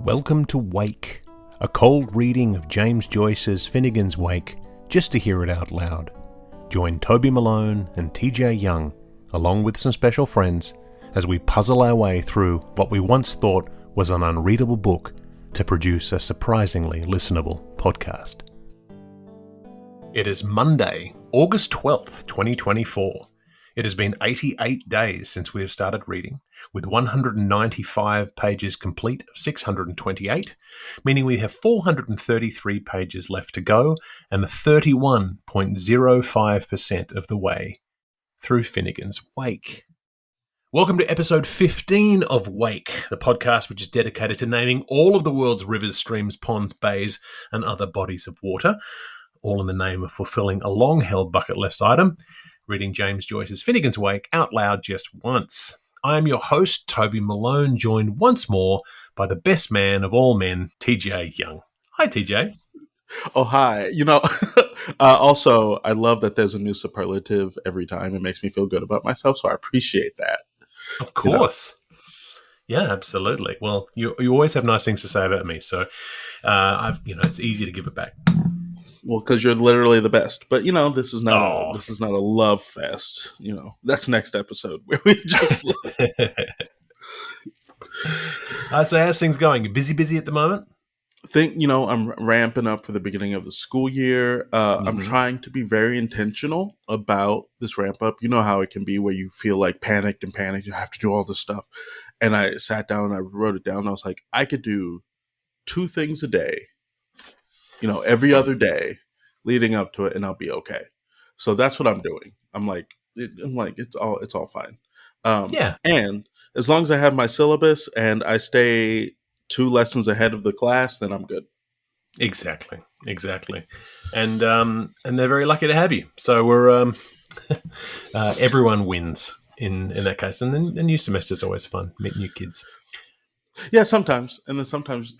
Welcome to Wake, a cold reading of James Joyce's Finnegan's Wake, just to hear it out loud. Join Toby Malone and TJ Young, along with some special friends, as we puzzle our way through what we once thought was an unreadable book to produce a surprisingly listenable podcast. It is Monday, August 12th, 2024. It has been 88 days since we have started reading, with 195 pages complete of 628, meaning we have 433 pages left to go and 31.05% of the way through Finnegan's Wake. Welcome to episode 15 of Wake, the podcast which is dedicated to naming all of the world's rivers, streams, ponds, bays, and other bodies of water, all in the name of fulfilling a long-held bucket list item, reading James Joyce's Finnegan's Wake out loud just once. I am your host, Toby Malone, joined once more by the best man of all men, TJ Young. Hi, TJ. Oh, hi. Also, I love that there's a new superlative every time. It makes me feel good about myself, so I appreciate that. Of course. Yeah, absolutely. Well, you always have nice things to say about me, so it's easy to give it back. Well, because you're literally the best. But this is not a love fest. That's next episode where we just. So how's things going? You busy at the moment? I'm ramping up for the beginning of the school year. I'm trying to be very intentional about this ramp up. You know how it can be where you feel like panicked. You have to do all this stuff. And I sat down and I wrote it down. And I was like, I could do 2 things a day. Every other day leading up to it, and I'll be okay. So that's what I'm doing. I'm like, it's all fine. And as long as I have my syllabus and I stay 2 lessons ahead of the class, then I'm good. Exactly. And they're very lucky to have you. So we're everyone wins in that case. And then the new semester is always fun, meet new kids. Yeah, sometimes. And then sometimes,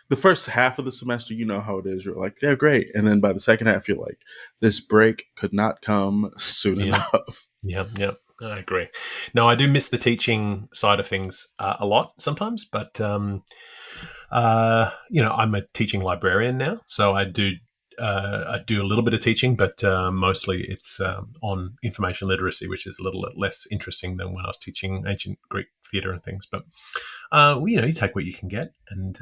the first half of the semester, you know how it is. You're like, they're great. And then by the second half, you're like, this break could not come soon enough. Yeah, I agree. No, I do miss the teaching side of things a lot sometimes. But, I'm a teaching librarian now. So I do a little bit of teaching, but mostly it's on information literacy, which is a little less interesting than when I was teaching ancient Greek theatre and things. But, you take what you can get. And,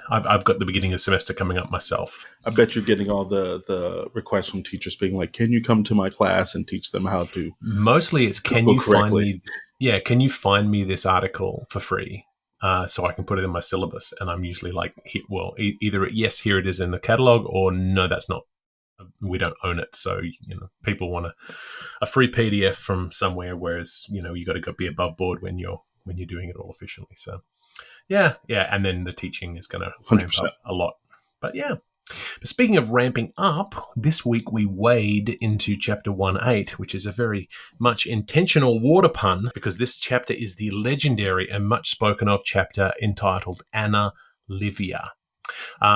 I've got the beginning of the semester coming up myself. I bet you're getting all the requests from teachers being like, can you come to my class and teach them how to? Mostly it's, can you find me this article for free so I can put it in my syllabus? And I'm usually like, either yes, here it is in the catalog, or no, that's not. We don't own it. So, people want a free PDF from somewhere, whereas, you got to be above board when you're doing it all efficiently. So. Yeah, and then the teaching is going to ramp up a lot. But yeah. But speaking of ramping up, this week we wade into chapter 1.8, which is a very much intentional water pun, because this chapter is the legendary and much spoken of chapter entitled Anna Livia.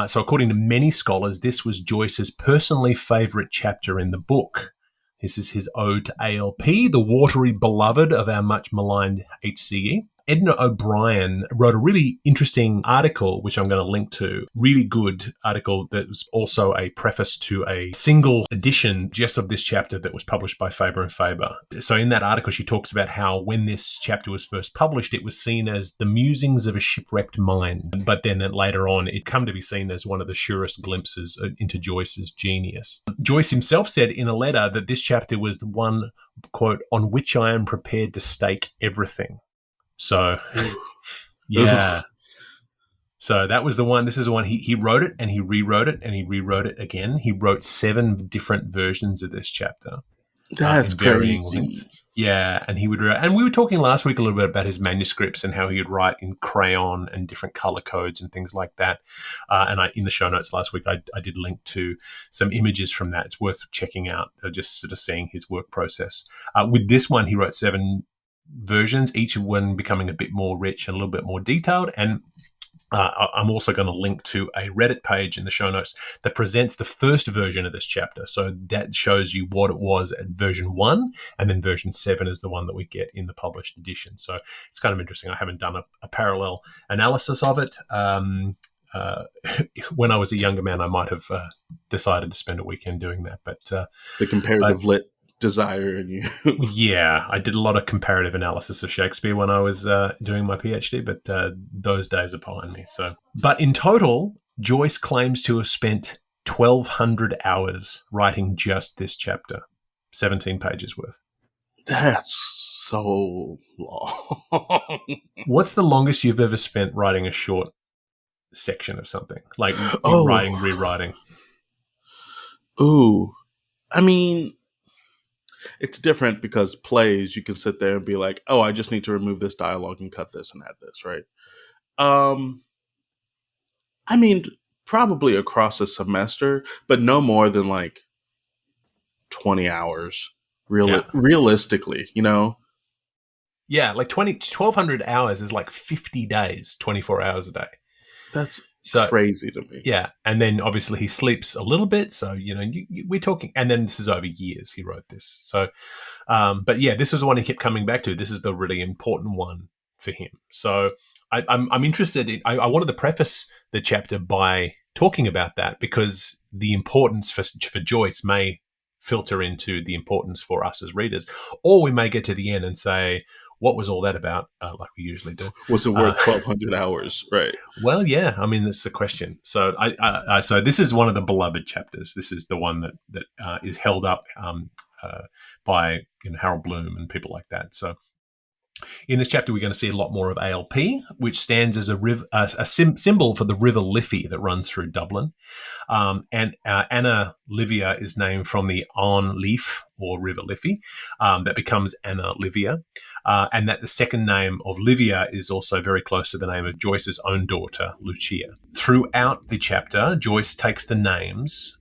So according to many scholars, this was Joyce's personally favourite chapter in the book. This is his ode to ALP, the watery beloved of our much maligned HCE. Edna O'Brien wrote a really interesting article, which I'm going to link to, really good article that was also a preface to a single edition just of this chapter that was published by Faber and Faber. So in that article, she talks about how when this chapter was first published, it was seen as the musings of a shipwrecked mind. But then later on, it come to be seen as one of the surest glimpses into Joyce's genius. Joyce himself said in a letter that this chapter was the one, quote, on which I am prepared to stake everything. So, yeah. So that was the one. This is the one he wrote it and he rewrote it and he rewrote it again. He wrote 7 different versions of this chapter. That's crazy. Yeah, and he would write, and we were talking last week a little bit about his manuscripts and how he would write in crayon and different color codes and things like that. And in the show notes last week, I did link to some images from that. It's worth checking out, just sort of seeing his work process. With this one, he wrote 7 versions, each one becoming a bit more rich and a little bit more detailed. And I'm also going to link to a Reddit page in the show notes that presents the first version of this chapter. So that shows you what it was at version 1, and then version 7 is the one that we get in the published edition. So it's kind of interesting. I haven't done a parallel analysis of it. When I was a younger man, I might have decided to spend a weekend doing that. But the comparative lit desire in you. Yeah, I did a lot of comparative analysis of Shakespeare when I was doing my PhD, but those days are behind me. But in total, Joyce claims to have spent 1,200 hours writing just this chapter, 17 pages worth. That's so long. What's the longest you've ever spent writing a short section of something, like writing, rewriting? Ooh, I mean, it's different because plays, you can sit there and be like, oh, I just need to remove this dialogue and cut this and add this, right? I mean, probably across a semester, but no more than like 20 hours, realistically, you know? Yeah, like 1,200 hours is like 50 days, 24 hours a day. That's crazy to me. Yeah, and then obviously he sleeps a little bit, so we're talking. And then this is over years he wrote this. So, but yeah, this is the one he kept coming back to. This is the really important one for him. So I'm interested in. I wanted to preface the chapter by talking about that because the importance for Joyce may filter into the importance for us as readers, or we may get to the end and say, what was all that about? Like we usually do. Was it worth 1,200 hours? Right. Well, yeah. I mean, that's the question. So, so this is one of the beloved chapters. This is the one that is held up by Harold Bloom and people like that. So, in this chapter, we're going to see a lot more of ALP, which stands as a symbol for the river Liffey that runs through Dublin. And Anna Livia is named from the An Leaf, or River Liffey, that becomes Anna Livia. And that the second name of Livia is also very close to the name of Joyce's own daughter, Lucia. Throughout the chapter, Joyce takes the names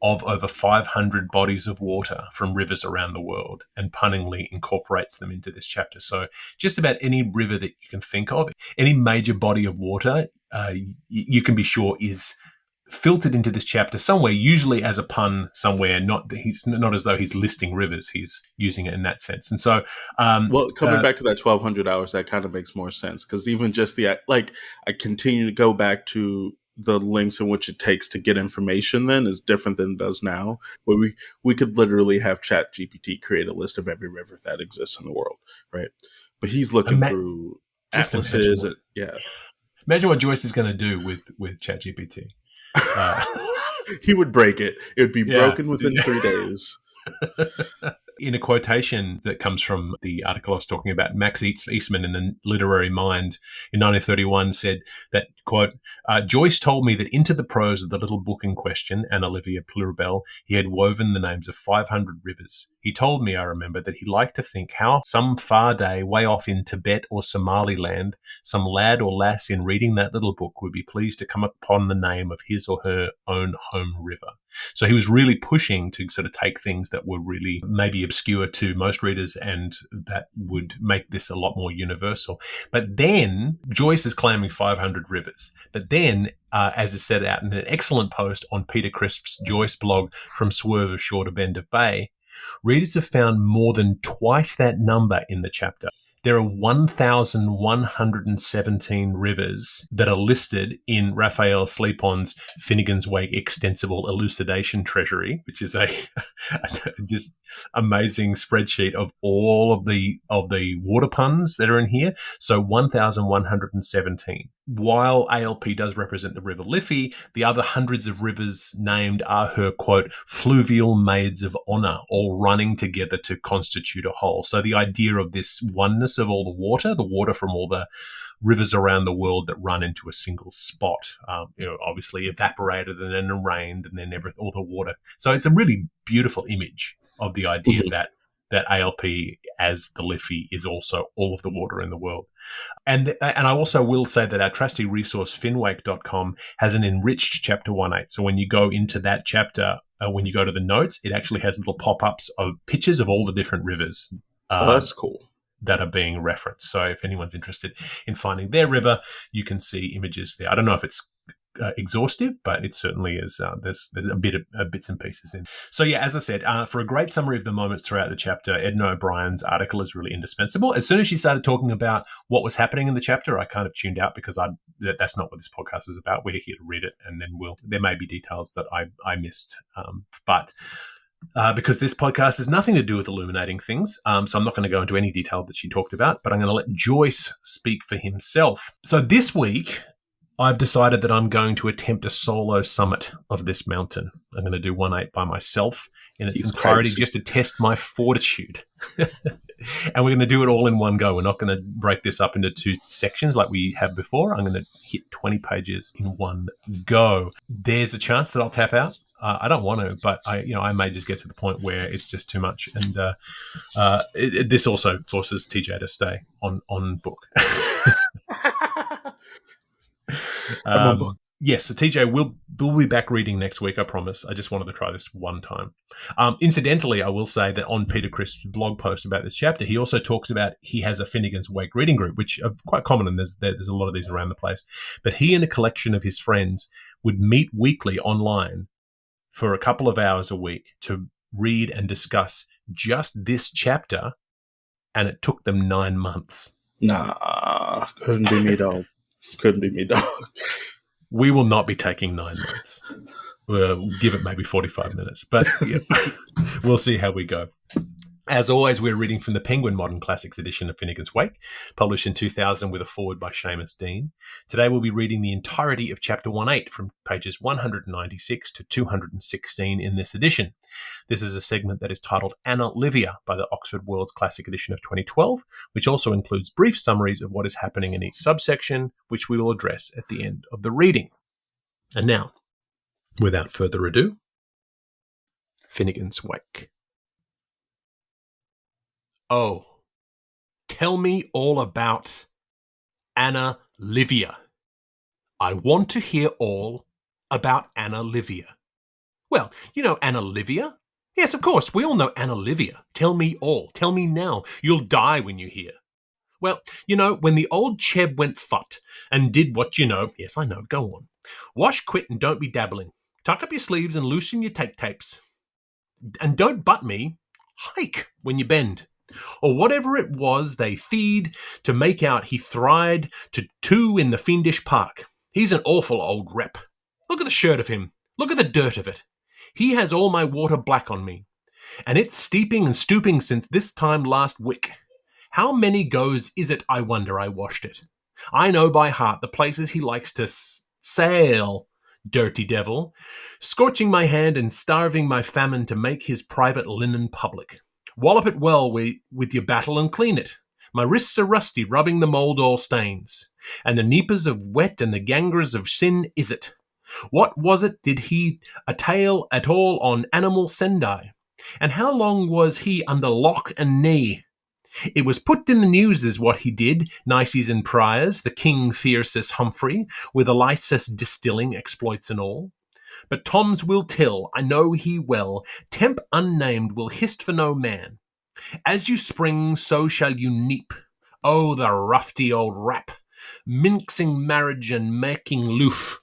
of over 500 bodies of water from rivers around the world and punningly incorporates them into this chapter. So just about any river that you can think of, any major body of water, you can be sure is filtered into this chapter somewhere, usually as a pun somewhere, not as though he's listing rivers, he's using it in that sense. And so coming back to that 1,200 hours, that kind of makes more sense, because even just I continue to go back to the lengths in which it takes to get information then is different than it does now, where we could literally have ChatGPT create a list of every river that exists in the world, right? But he's looking through atlases. Imagine what Joyce is going to do with ChatGPT. He would break it. It would be broken within 3 days. In a quotation that comes from the article I was talking about, Max Eastman in the Literary Mind in 1931 said that, quote, Joyce told me that into the prose of the little book in question, Anna Livia Pluribel, he had woven the names of 500 rivers. He told me, I remember, that he liked to think how some far day way off in Tibet or Somaliland, some lad or lass in reading that little book would be pleased to come upon the name of his or her own home river. So he was really pushing to sort of take things that were really maybe obscure to most readers and that would make this a lot more universal. But then Joyce is claiming 500 rivers. But then, as is set out in an excellent post on Peter Crisp's Joyce blog, From Swerve of Shore to Bend of Bay, readers have found more than twice that number in the chapter. There are 1,117 rivers that are listed in Raphael Sleepon's Finnegan's Wake Extensible Elucidation Treasury, which is a just amazing spreadsheet of all of the water puns that are in here. So 1,117. While ALP does represent the River Liffey, the other hundreds of rivers named are her, quote, fluvial maids of honor, all running together to constitute a whole. So the idea of this oneness of all the water from all the rivers around the world that run into a single spot, obviously evaporated and then rained and then all the water. So it's a really beautiful image of the idea that ALP as the Liffey is also all of the water in the world. And I also will say that our trusty resource, finwake.com, has an enriched chapter 1.8. So when you go into that chapter, when you go to the notes, it actually has little pop-ups of pictures of all the different rivers. That's cool. that are being referenced. So if anyone's interested in finding their river, you can see images there. I don't know if it's exhaustive, but it certainly is. There's a bit of bits and pieces in. So yeah, as I said, for a great summary of the moments throughout the chapter, Edna O'Brien's article is really indispensable. As soon as she started talking about what was happening in the chapter, I kind of tuned out because that's not what this podcast is about. We're here to read it, and then there may be details that I missed, but. Because this podcast has nothing to do with illuminating things, so I'm not going to go into any detail that she talked about, but I'm going to let Joyce speak for himself. So this week, I've decided that I'm going to attempt a solo summit of this mountain. I'm going to do 1/8 by myself in its entirety, just to test my fortitude. And we're going to do it all in one go. We're not going to break this up into 2 sections like we have before. I'm going to hit 20 pages in one go. There's a chance that I'll tap out. I don't want to, but I may just get to the point where it's just too much. And this also forces TJ to stay on book. Yes, so TJ, we'll be back reading next week, I promise. I just wanted to try this one time. Incidentally, I will say that on Peter Crisp's blog post about this chapter, he also talks about he has a Finnegan's Wake reading group, which are quite common, and there's a lot of these around the place. But he and a collection of his friends would meet weekly online for a couple of hours a week to read and discuss just this chapter, and it took them 9 months. Nah, couldn't be me, dog. Couldn't be me, dog. We will not be taking 9 months. We'll give it maybe 45 minutes, but yeah, we'll see how we go. As always, we're reading from the Penguin Modern Classics edition of Finnegan's Wake, published in 2000 with a foreword by Seamus Dean. Today we'll be reading the entirety of Chapter 1/8 from pages 196 to 216 in this edition. This is a segment that is titled Anna Livia by the Oxford World's Classic edition of 2012, which also includes brief summaries of what is happening in each subsection, which we will address at the end of the reading. And now, without further ado, Finnegan's Wake. Oh, tell me all about Anna Livia. I want to hear all about Anna Livia. Well, you know Anna Livia? Yes, of course, we all know Anna Livia. Tell me all. Tell me now. You'll die when you hear. Well, when the old Cheb went fut and did what yes, I know, go on. Wash, quit, and don't be dabbling. Tuck up your sleeves and loosen your tapes. And don't butt me. Hike when you bend. Or whatever it was they feed to make out he thried to 2 in the fiendish park. He's an awful old rep. Look at the shirt of him. Look at the dirt of it. He has all my water black on me. And it's steeping and stooping since this time last wick. How many goes is it, I wonder, I washed it? I know by heart the places he likes to sail, dirty devil, scorching my hand and starving my famine to make his private linen public. Wallop it well with your battle and clean it. My wrists are rusty, rubbing the mould all stains. And the neepers of wet and the gangers of sin is it. What was it did he a tale at all on animal Sendai? And how long was he under lock and knee? It was put in the news is what he did, Nices and Priors, the king fiercest Humphrey, with Elisus distilling exploits and all. But Tom's will tell, I know he well, temp unnamed will hist for no man. As you spring, so shall you neep. Oh, the rufty old rap, minxing marriage and making loof.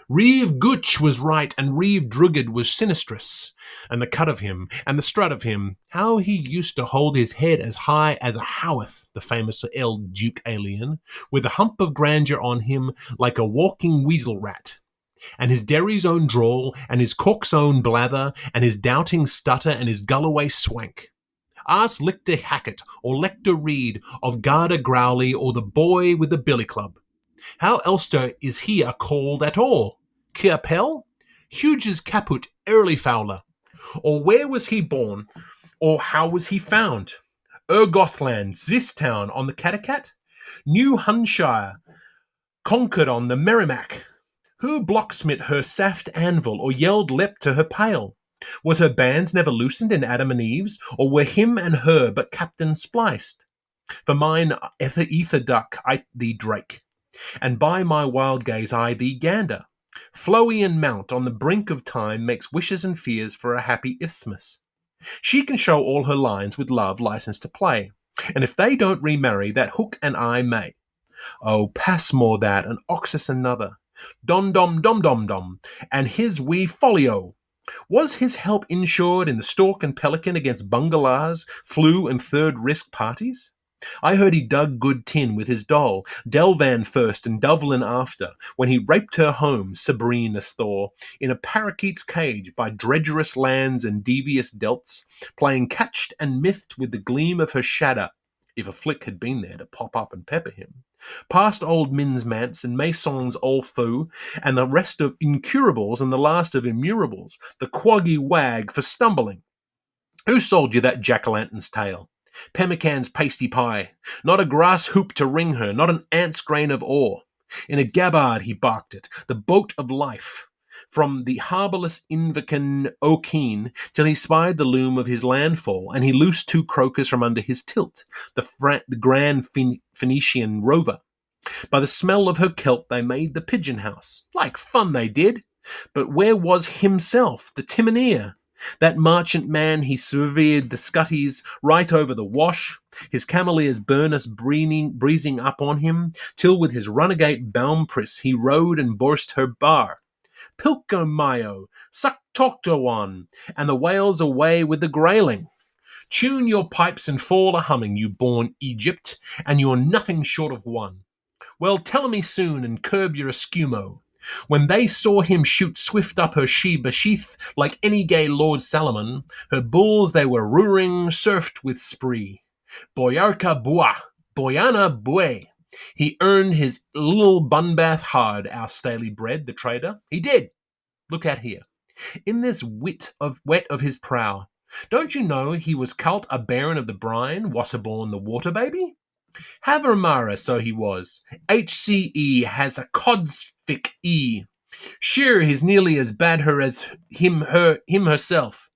Reeve Gooch was right, and Reeve Drugged was sinistrous. And the cut of him, and the strut of him, how he used to hold his head as high as a Howarth, the famous old Duke Alien, with a hump of grandeur on him like a walking weasel rat. And his Derry's own drawl, and his Cork's own blather, and his doubting stutter, and his Galloway swank. Ask Lictor Hackett, or Lector Reed, of Garda Growley, or the boy with the billy club. How elster is he a called at all? Kirpel? Huge's caput early fowler. Or where was he born? Or how was he found? Gothland, this town on the Cattegat? New Hunshire, conquered on the Merrimack. Who blocksmit her saft anvil, or yelled lep to her pail? Was her bands never loosened in Adam and Eve's, or were him and her but captain spliced? For mine ether duck I thee drake, and by my wild gaze I thee gander. Flowy and mount on the brink of time makes wishes and fears for a happy isthmus. She can show all her lines with love licensed to play, And if they don't remarry, that hook and I may. Oh, pass more that, and Oxus another. Dom dom dom dom dom, and his wee folio. Was his help insured in the Stork and Pelican against bungalows, flu, and third risk parties? I heard he dug good tin with his doll, Delvan first and Dublin after, when he raped her home, Sabrine Asthore, in a parakeet's cage by dredgerous lands and devious delts, playing catched and mithed with the gleam of her shadow, if a flick had been there to pop up and pepper him. Past old Min's Mance and Mason's All Fou, and the rest of Incurables and the last of Immurables, the quaggy wag for stumbling. Who sold you that jack-o'-lantern's tail? Pemmican's pasty pie. Not a grass hoop to ring her, not an ant's grain of ore. In a gabbard he barked it, the boat of life, from the harbourless Invercan O'Keen till he spied the loom of his landfall, and he loosed 2 croakers from under his tilt, the grand Phoenician rover. By the smell of her kelp they made the pigeon house. Like fun they did. But where was himself, the timoneer? That merchant man he surveyed the scutties right over the wash, his camelier's burnous breezing up on him, till with his runagate Baumpriss he rode and burst her bar. Pilco Mayo, suck Toctowan, and the whales away with the grayling. Tune your pipes and fall a-humming, you born Egypt, and you're nothing short of one. Well, tell me soon and curb your escumo. When they saw him shoot swift up her Sheba sheath like any gay Lord Salomon, her bulls they were roaring surfed with spree. Boyarka Bua, Boyana Bue. He earned his little bunbath hard, our staley bred, the trader. He did. Look at here. In this wet of his prow. Don't you know he was cult a baron of the brine, Wasserborn the water baby? Havermara, so he was. HCE has a codsfic E. Sure, he's nearly as bad her as him herself.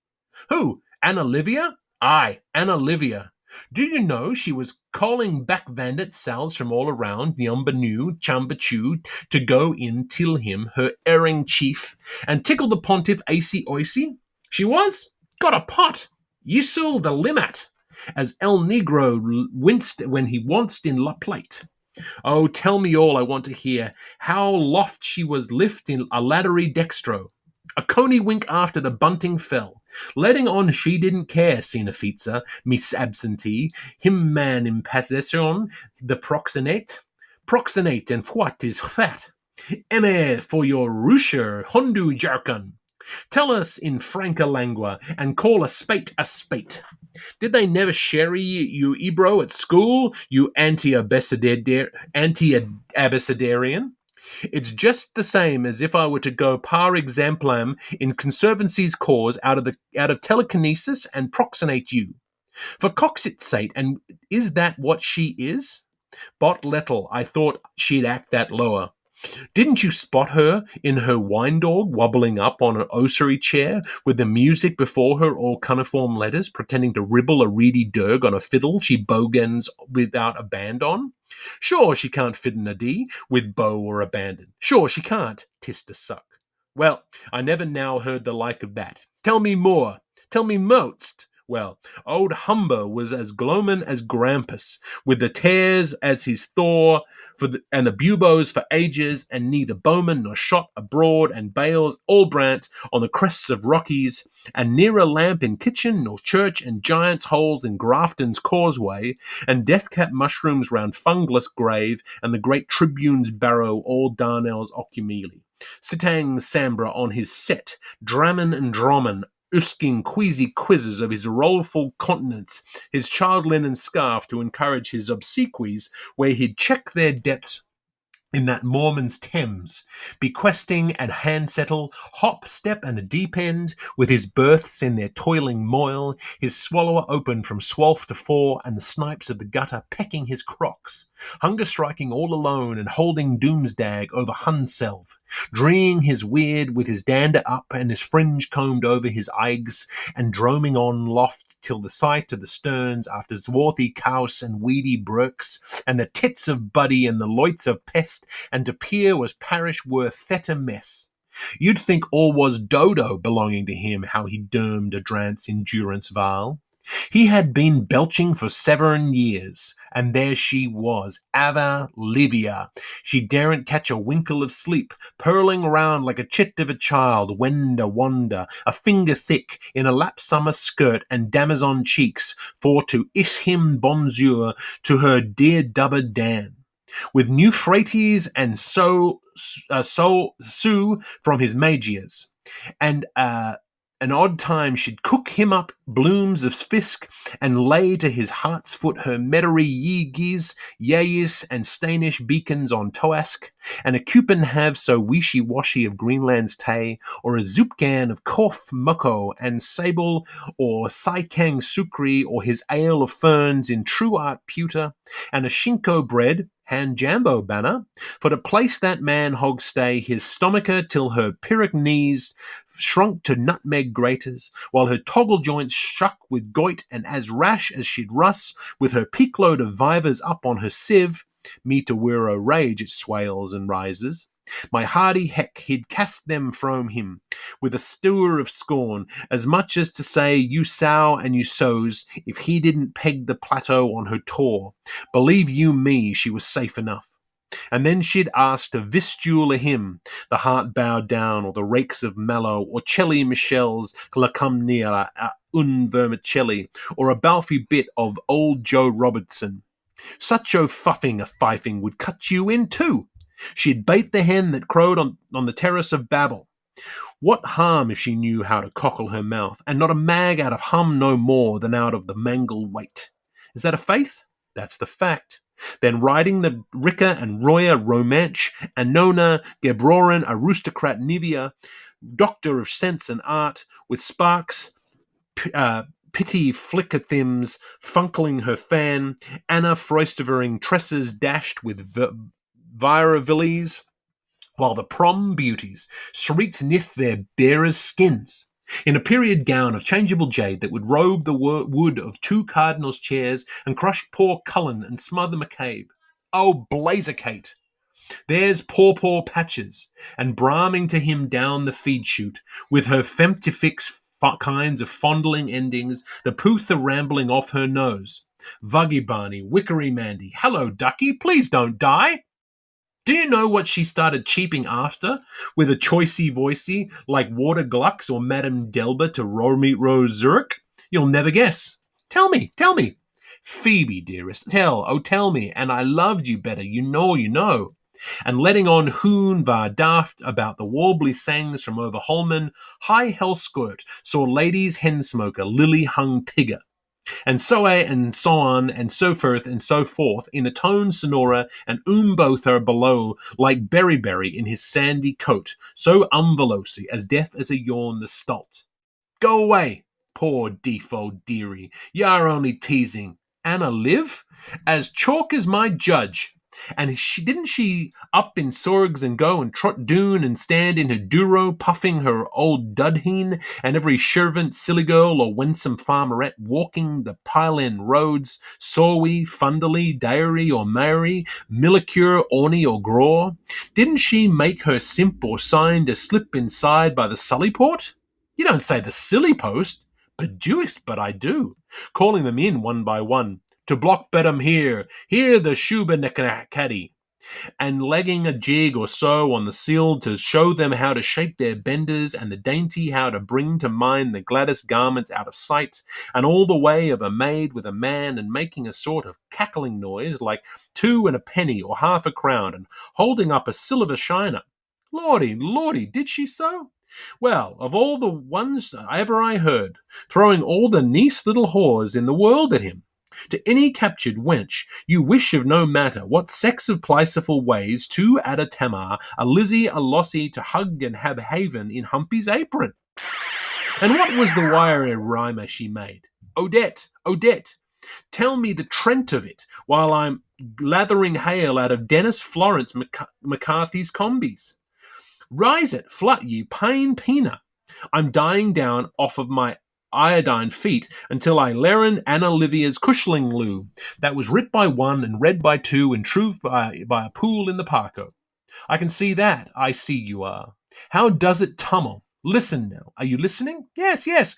Who? Anna Livia? Aye, Anna Livia. Do you know she was calling back bandit Sals from all around Nyumbanu, Chambachu, to go in till him, her erring chief, and tickle the pontiff Acy Oicy? She was? Got a pot. Yusul the Limat, as El Negro winced when he wanced in La Plate. Oh, tell me all I want to hear, how loft she was lift in a laddery dextro. A coney wink after the bunting fell, letting on she didn't care, Sina Fitza, Miss Absentee, him man in possession, the proxenate. Proxenate, and what is that? Eme for your rusher, Hondu Jarkon. Tell us in franca lingua, and call a spate a spate. Did they never sherry you Ebro at school, you anti-abecedarian? It's just the same as if I were to go par exemplam in Conservancy's cause out of telekinesis and proxenate you. For coxit's sake, and is that what she is? Bot Lettle, I thought she'd act that lower. Didn't you spot her in her wine dog wobbling up on an ossuary chair with the music before her all cuneiform letters, pretending to ribble a reedy dirge on a fiddle she bogans without a band on? Sure, she can't fit in a D with bow or abandon. Sure, she can't. 'Tis to suck. Well, I never now heard the like of that. Tell me more. Tell me most. Well, old Humber was as gloamin' as Grampus, with the tears as his Thor, and the buboes for ages, and neither bowman nor shot abroad, and bales all brant on the crests of Rockies, and near a lamp in kitchen nor church, and giants' holes in Grafton's causeway, and death-cap mushrooms round Fungless grave, and the great tribune's barrow all Darnell's Ocumeli. Sitang Sambra on his set, Drammen and Drommen, usking queasy quizzes of his rollful continence, his child linen scarf to encourage his obsequies, where he'd check their depths in that Mormon's Thames, bequesting and hand-settle, hop, step, and a deep end, with his berths in their toiling moil, his swallower open from swalf to fore, and the snipes of the gutter pecking his crocks, hunger striking all alone and holding doomsdag over Hunselv, dreeing his weird with his dander up and his fringe combed over his eyes, and droming on loft till the sight of the sterns after swarthy couse and weedy brooks, and the tits of Buddy and the loits of Pest, and to peer was parish worth theta mess. You'd think all was Dodo belonging to him, how he dermed a drance endurance vile. He had been belching for 7 years, and there she was, Ava Livia. She daren't catch a winkle of sleep, purling around like a chit of a child, wender wander, a finger thick, in a lap summer skirt and damazon cheeks, for to is him bonjour to her dear dubber Dan. With new phrases and sue from his magias, and an odd time she'd cook him up blooms of fisk and lay to his heart's foot her meddery yeegis, yayis, and Stanish beacons on Toask, and a cupin have so wishy-washy of Greenland's tay, or a zoopgan of Korf Moko and Sable, or Saikang Sukri, or his ale of ferns in true art pewter, and a Shinko bread, hand jambo banner, for to place that man hog stay his stomacher till her pyrrhic knees shrunk to nutmeg graters, while her toggle joints shuck with goit, and as rash as she'd russ, with her peak load of vivers up on her sieve, me to wear a rage it swales and rises. My hardy heck, he'd cast them from him, with a stewer of scorn, as much as to say, you sow and you sows, if he didn't peg the plateau on her tore. Believe you me, she was safe enough. And then she'd ask to vistule a hymn, the heart bowed down, or the rakes of Mallow, or Celli Michel's La Cumnia un Vermicelli, or a Balfi bit of old Joe Robertson. Such fuffing a fifing would cut you in two. She'd bait the hen that crowed on the terrace of Babel. What harm if she knew how to cockle her mouth, and not a mag out of hum no more than out of the mangle weight? Is that a faith? That's the fact. Then riding the Ricka and Roya Romanch, Anona, Gebroren, aristocrat Nivea, doctor of sense and art, with sparks, pity flickathims funkling her fan, Anna Froistavering tresses dashed with viravilles, while the prom beauties shrieked nith their bearers' skins, in a period gown of changeable jade that would robe the wood of two cardinals' chairs and crush poor Cullen and smother McCabe. Oh, Blazercate! There's poor Patches, and braming to him down the feed chute, with her femtifix kinds of fondling endings, the pootha rambling off her nose. Vuggy Barney, Wickery Mandy, hello, ducky, please don't die. Do you know what she started cheeping after, with a choicey voicey, like Water Glucks or Madame Delba to Romeet Rose Zurich? You'll never guess. Tell me. Phoebe, dearest, tell me, and I loved you better, you know. And letting on hoon var daft about the warbly sangs from over Holman, high hell skirt, saw ladies hen smoker, lily hung pigger. And so on, and so forth, in a tone sonora, and bother below, like Berry in his sandy coat, so umvelosy, as deaf as a yawn the stult. Go away, poor default dearie, you're only teasing. Anna live? As chalk as my judge. And didn't she up in sorgs and go and trot doon and stand in her duro, puffing her old dudheen, and every servant, silly girl, or winsome farmerette walking the pile-end roads, sawy, fundily, dairy or mary, millicure, orny or graw? Didn't she make her simp or sign to slip inside by the Sullyport? You don't say the silly post, but I do, calling them in one by one. To block bed'em here the Shubenacaddy, and legging a jig or so on the sill to show them how to shape their benders, and the dainty how to bring to mind the gladdest garments out of sight, and all the way of a maid with a man, and making a sort of cackling noise like 2 and a penny or half a crown, and holding up a silver shiner. Lordy, did she so? Well, of all the ones ever I heard, throwing all the nice little whores in the world at him. To any captured wench, you wish of no matter what sex of pliciful ways to add a Tamar, a Lizzie, a Lossie, to hug and have haven in Humpy's apron. And what was the wiry rhymer she made? Odette, tell me the Trent of it, while I'm lathering hail out of Dennis Florence McCarthy's combis. Rise it, flut ye pain peena. I'm dying down off of my iodine feet until I learn Anna Livia's Cushling Loo, that was writ by one and read by two and truth by a pool in the parko. I can see that. I see you are. How does it tummel? Listen now. Are you listening? Yes.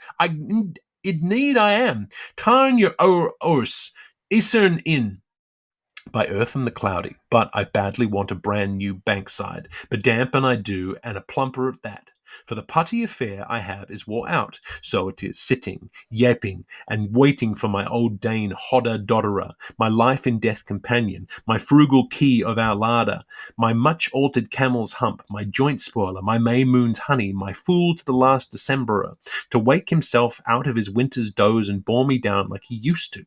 need I am. Tarn your ors, isern in. By earth and the cloudy, but I badly want a brand new bankside. But dampen I do, and a plumper at that. For the putty affair I have is wore out, so it is sitting, yapping, and waiting for my old Dane Hodder Dodderer, my life in death companion, my frugal key of our larder, my much altered camel's hump, my joint spoiler, my May moon's honey, my fool to the last Decemberer, to wake himself out of his winter's doze and bore me down like he used to.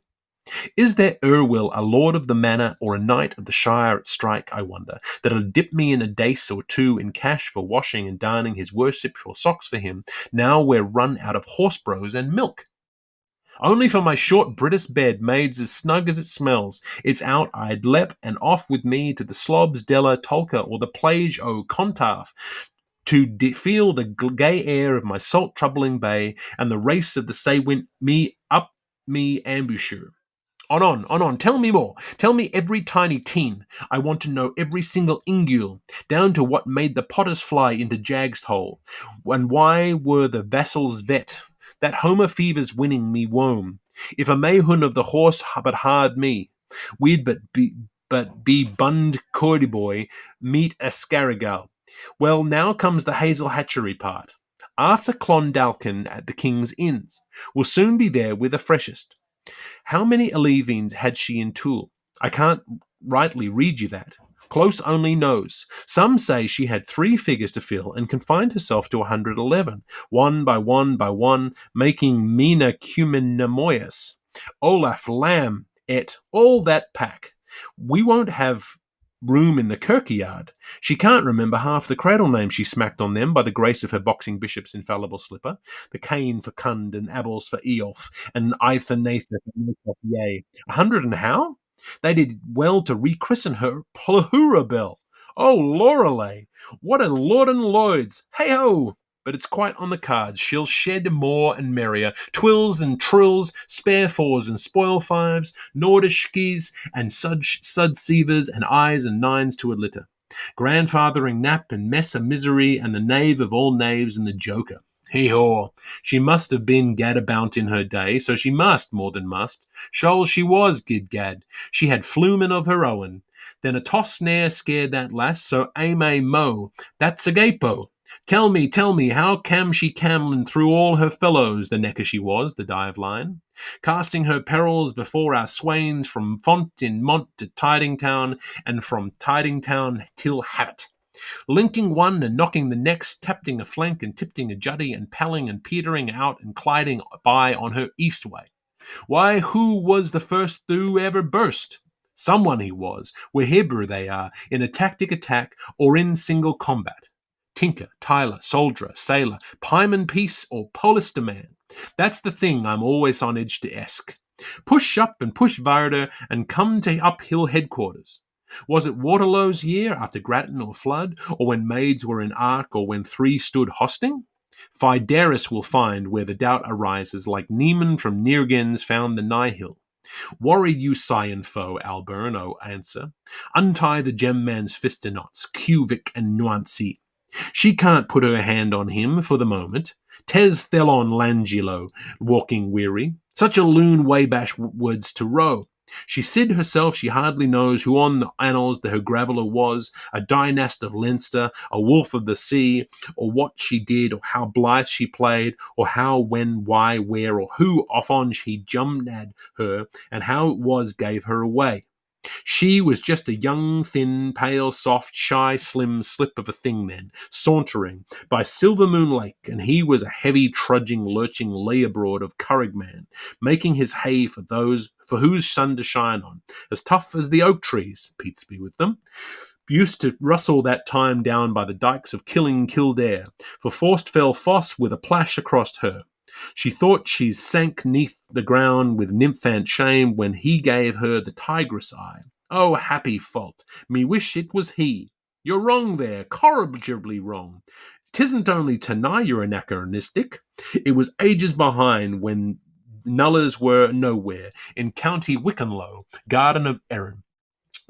Is there Irwill, a lord of the manor, or a knight of the shire at strike, I wonder, that'll dip me in a dace or two in cash for washing and darning his worshipful socks for him, now we're run out of horse brose and milk? Only for my short British bed, made's as snug as it smells. It's out I'd lep, and off with me to the Slobs Della Tolka or the Plage o' Contarf, to feel the gay air of my salt-troubling bay, and the race of the Saywint me up me embouchure. On, tell me more. Tell me every tiny teen. I want to know every single ingule, down to what made the potters fly into Jag's hole, and why were the vassals vet. That Homer fever's winning me wome. If a mayhun of the horse but hard me, we'd but be bund cordyboy, meet a scaragal. Well, now comes the hazel hatchery part. After Clondalkin at the King's Inns. We'll soon be there with the freshest. How many alevines had she in Toul? I can't rightly read you that. Close only knows. Some say she had 3 figures to fill and confined herself to 111, one by one, making Mina Cuminamoyas, Olaf Lamb, et all that pack. We won't have room in the kirkyard. She can't remember half the cradle names she smacked on them by the grace of her boxing bishop's infallible slipper. The Cain for Cund, and Abels for Eolf, and Eithanatha for yea. 100 and how? They did well to rechristen her Plahurabel. Oh, Lorelei! What a Lord and Lloyds! Hey-ho! But it's quite on the cards. She'll shed more and merrier, twills and trills, spare fours and spoil fives, Nordishkis and sudseivers and eyes and nines to a litter. Grandfathering Nap and Mess a Misery and the knave of all knaves and the joker. Hee-haw. She must have been gadabout in her day, so she must, more than must. Shoal she was, gid-gad. She had flumen of her own. Then a toss ne'er scared that lass, so aim mo. That's a gapo. Tell me, how cam she camlin through all her fellows, the necker she was, the dive line, casting her perils before our swains from font in mont to Tidingtown, and from Tidingtown till Habit, linking one and knocking the next, tapping a flank and tipping a juddy, and palling and petering out and gliding by on her east way. Why, who was the first who ever burst? Someone he was, wherever they are, in a tactic attack or in single combat. Tinker, Tyler, soldier, sailor, pieman piece, or polister man. That's the thing I'm always on edge to ask. Push up and push varder and come to uphill headquarters. Was it Waterloo's year after Grattan or Flood, or when maids were in ark, or when 3 stood hosting? Fideris will find where the doubt arises, like Neiman from Neergens found the Nihil. Worry you, Cyan foe, Alburn, O answer. Untie the gem man's fistinots, Cuvic and Nuancy. She can't put her hand on him for the moment. Tes Thelon Langilo, walking weary. Such a loon way bashwards to row. She said herself she hardly knows who on the annals her graveller was, a dynast of Leinster, a wolf of the sea, or what she did, or how blithe she played, or how, when, why, where, or who off on she jumped at her, and how it was gave her away. She was just a young, thin, pale, soft, shy, slim slip of a thing then, sauntering by Silvermoon Lake, and he was a heavy, trudging, lurching lay-abroad of Curragman, making his hay for those for whose sun to shine on, as tough as the oak trees, peace be with them, used to rustle that time down by the dykes of Killing Kildare, for forced fell Foss with a plash across her. She thought she sank neath the ground with nymphant shame when he gave her the tigress eye. Oh, happy fault! Me wish it was he. You're wrong there, corrigibly wrong. 'Tisn't only tonight you're anachronistic. It was ages behind when nullers were nowhere in County Wickenlow, Garden of Erin.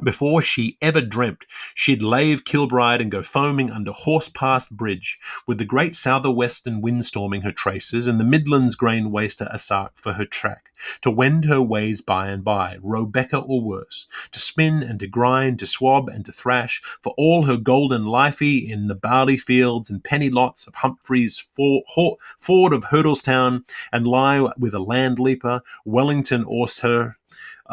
Before she ever dreamt she'd lave Kilbride and go foaming under Horse-Pass Bridge, with the great southwestern wind storming her traces, and the Midlands grain waster asark for her track, to wend her ways by and by, row becker or worse, to spin and to grind, to swab and to thrash, for all her golden lifey in the barley fields and penny lots of Humphreys ford of Hurdlestown, and lie with a land leaper, Wellington Orse her,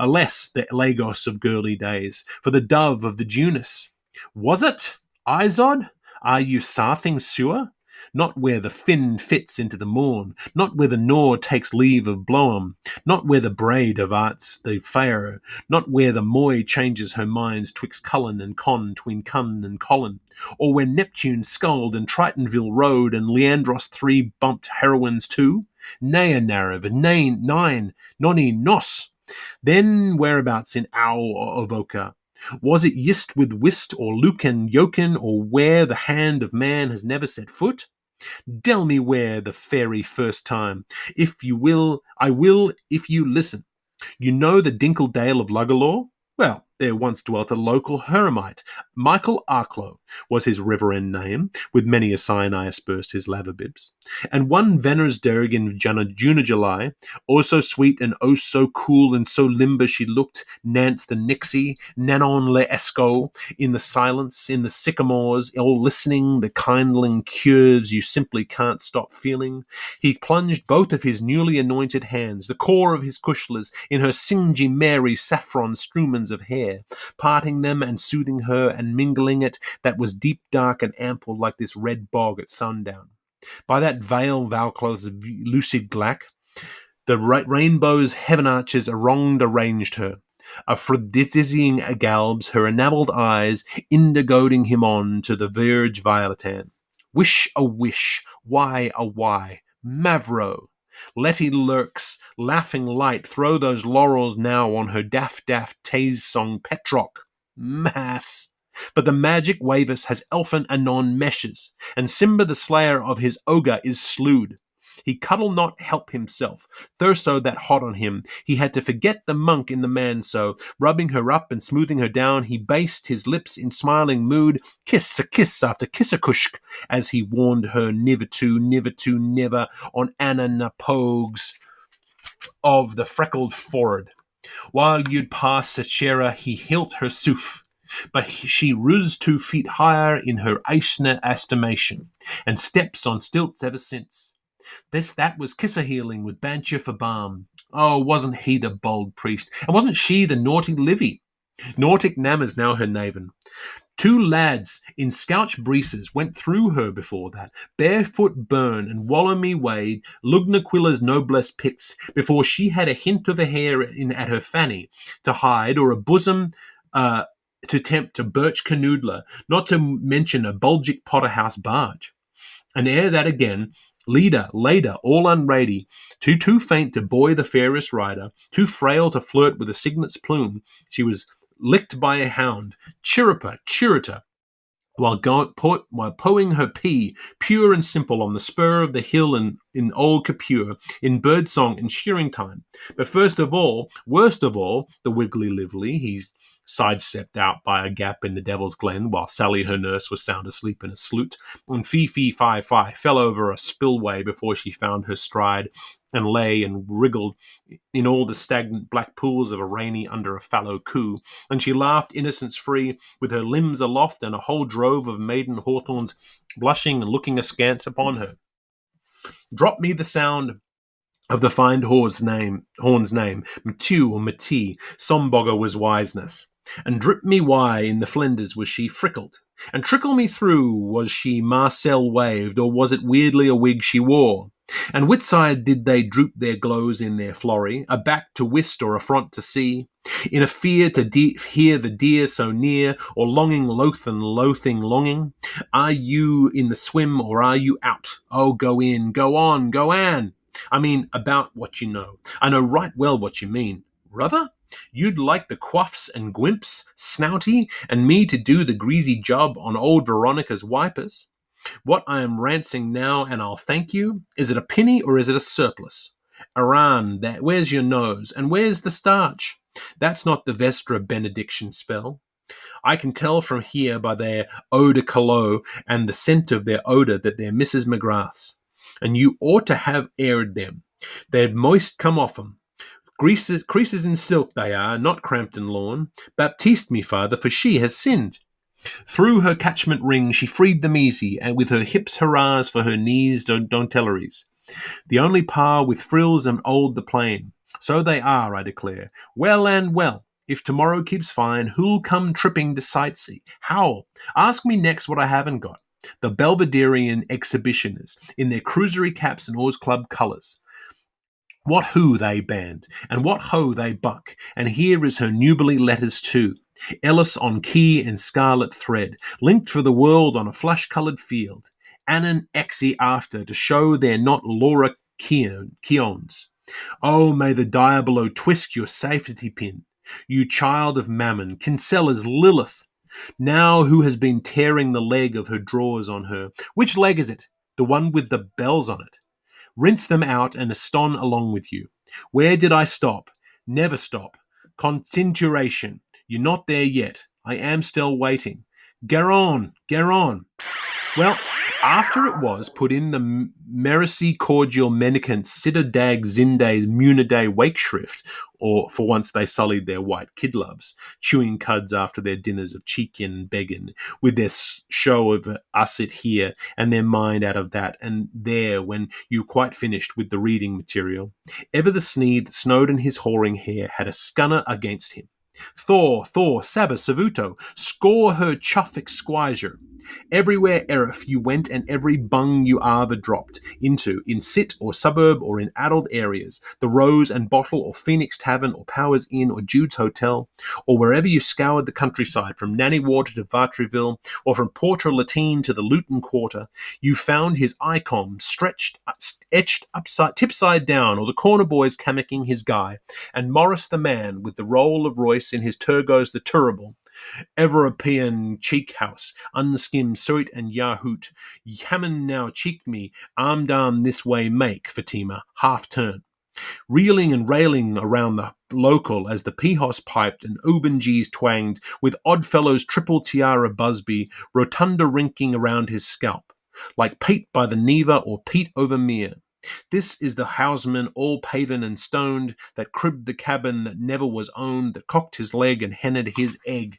less the Lagos of girly days, for the dove of the Junus. Was it? Izod? Are you sarthing sure? Not where the fin fits into the morn, not where the Nor takes leave of Bloem, not where the Bray devarts the Fair, not where the Moy changes her minds twixt Cullen and Con, tween Cun and Colin, or where Neptune sculled and Tritonville rode and Leandros 3 bumped heroines 2? Nay, a narrative, nine, nonny nos. Then whereabouts in Ow or Ovoca? Was it yist with whist or lucan yoken, or where the hand of man has never set foot? Tell me where the fairy first time. If you will, I will, if you listen. You know the Dinkledale of Luggalaw? Well, there once dwelt a local hermite. Michael Arklow was his reverend name, with many a sign I aspersed his lavabibs. And one Venersderg in June July, oh so sweet and oh so cool and so limber she looked, Nance the Nixie, Nanon le Esco, in the silence, in the sycamores, all listening, the kindling curves you simply can't stop feeling. He plunged both of his newly anointed hands, the core of his cushlas, in her singy Mary saffron strumens of hair, parting them and soothing her and mingling it that was deep dark and ample like this red bog at sundown. By that veil thou clothes lucid glack, the rainbow's heaven arches wronged arranged her. Aphrodisiac galbs her enamelled eyes, indigoing him on to the verge violetan. Wish a wish, why a why, Mavro. Letty lurks, laughing light, throw those laurels now on her daft tase song Petrock. Mass! But the magic Wavis has elfin anon meshes, and Simba the slayer of his ogre is slewed. He cuddle not help himself, thurso that hot on him, he had to forget the monk in the man so, rubbing her up and smoothing her down, he based his lips in smiling mood, kiss after kissakushk, as he warned her never on Ananapogs of the freckled forehead. While you'd pass Sechera, he hilt her soof, but she rose 2 feet higher in her Aishna estimation, and steps on stilts ever since. That was kisser healing with Bancher for balm. Oh, wasn't he the bold priest? And wasn't she the naughty Livy? Nautic Nam is now her naven. 2 lads in scouch breeches went through her before that, barefoot Burn and Wallomy Wade, Lugnaquilla's noblesse picks, before she had a hint of a hair at her fanny to hide, or a bosom to tempt to birch canoodler, not to mention a bulgic Potterhouse barge. And ere that again, lader, all unready, too faint to buoy the fairest rider, too frail to flirt with a cygnet's plume, she was licked by a hound, chirrita, while poing her pea, pure and simple, on the spur of the hill in old Capure, in birdsong and shearing time. But worst of all, the wiggly lively, he sidestepped out by a gap in the Devil's Glen, while Sally, her nurse, was sound asleep in a sloot, and Fi fell over a spillway before she found her stride, and lay and wriggled in all the stagnant black pools of a rainy under a fallow coo, and she laughed innocence free, with her limbs aloft and a whole drove of maiden hawthorns blushing and looking askance upon her. Drop me the sound of the fine horn's name, Matthew or Matee, Sombogger was wiseness. And drip me why in the Flinders was she frickled, and trickle me through was she Marcel waved, or was it weirdly a wig she wore? And whitside did they droop their glows in their florry, a back to whist or a front to see, in a fear to hear the deer so near, or longing loathing longing? Are you in the swim or are you out? Oh, go in, go on, go an. I mean, about what you know. I know right well what you mean. Ruther? You'd like the quaffs and gwimps, snouty, and me to do the greasy job on old Veronica's wipers? What I am rancing now, and I'll thank you, is it a penny or is it a surplus? Aran, where's your nose? And where's the starch? That's not the Vestra benediction spell. I can tell from here by their eau de cologne and the scent of their odour that they're Mrs. McGrath's. And you ought to have aired them. They'd moist come off 'em. Creases in silk they are, not Crampton lawn. Baptiste me, father, for she has sinned. Through her catchment ring she freed them easy, and with her hips hurrahs for her knees dontelleries. The only par with frills and old the plain. So they are, I declare. Well and well. If tomorrow keeps fine, who'll come tripping to sightsee? Howl. Ask me next what I haven't got. The Belvederean exhibitioners, in their cruisery caps and Oars Club colours. What who they band, and what ho they buck, and here is her nubily letters too. Ellis on key and scarlet thread, linked for the world on a flush-coloured field. Annan exi after, to show they're not Laura Keons. Oh, may the diabolo twist your safety pin, you child of Mammon, Kinsella's Lilith. Now who has been tearing the leg of her drawers on her? Which leg is it? The one with the bells on it. Rinse them out and aston along with you. Where did I stop? Never stop. Contenturation. You're not there yet. I am still waiting. Garon. Well, after it was put in the Mercy Cordial Menicant Sitter-Dag Zinde Muniday Wake Shrift, or for once they sullied their white kidloves, chewing cuds after their dinners of cheekin beggin, with their show of us it here, and their mind out of that, and there when you quite finished with the reading material. Ever the sneed that snowed in his whoring hair had a scunner against him. Thor, Sabba, Savuto, score her chuff exquisure. Everywhere erif you went and every bung you ever dropped into, in sit or suburb or in addled areas, the Rose and Bottle or Phoenix Tavern or Powers Inn or Jude's Hotel, or wherever you scoured the countryside from Nanny Water to Vartryville or from Porto Latine to the Luton Quarter, you found his icon etched upside, tipside down, or the corner boys cammicking his guy, and Morris the man with the roll of Royce in his Turgos the Turrible, Everopean cheek house, unskimmed suit and yahoot. Hammond now cheek me, arm this way make, Fatima, half turn. Reeling and railing around the local as the Pihos piped and Ubengees twanged, with Oddfellow's triple tiara Busby, rotunda rinking around his scalp, like Pete by the Neva or Pete over Mere. This is the houseman all paven and stoned, that cribbed the cabin that never was owned, that cocked his leg and henned his egg.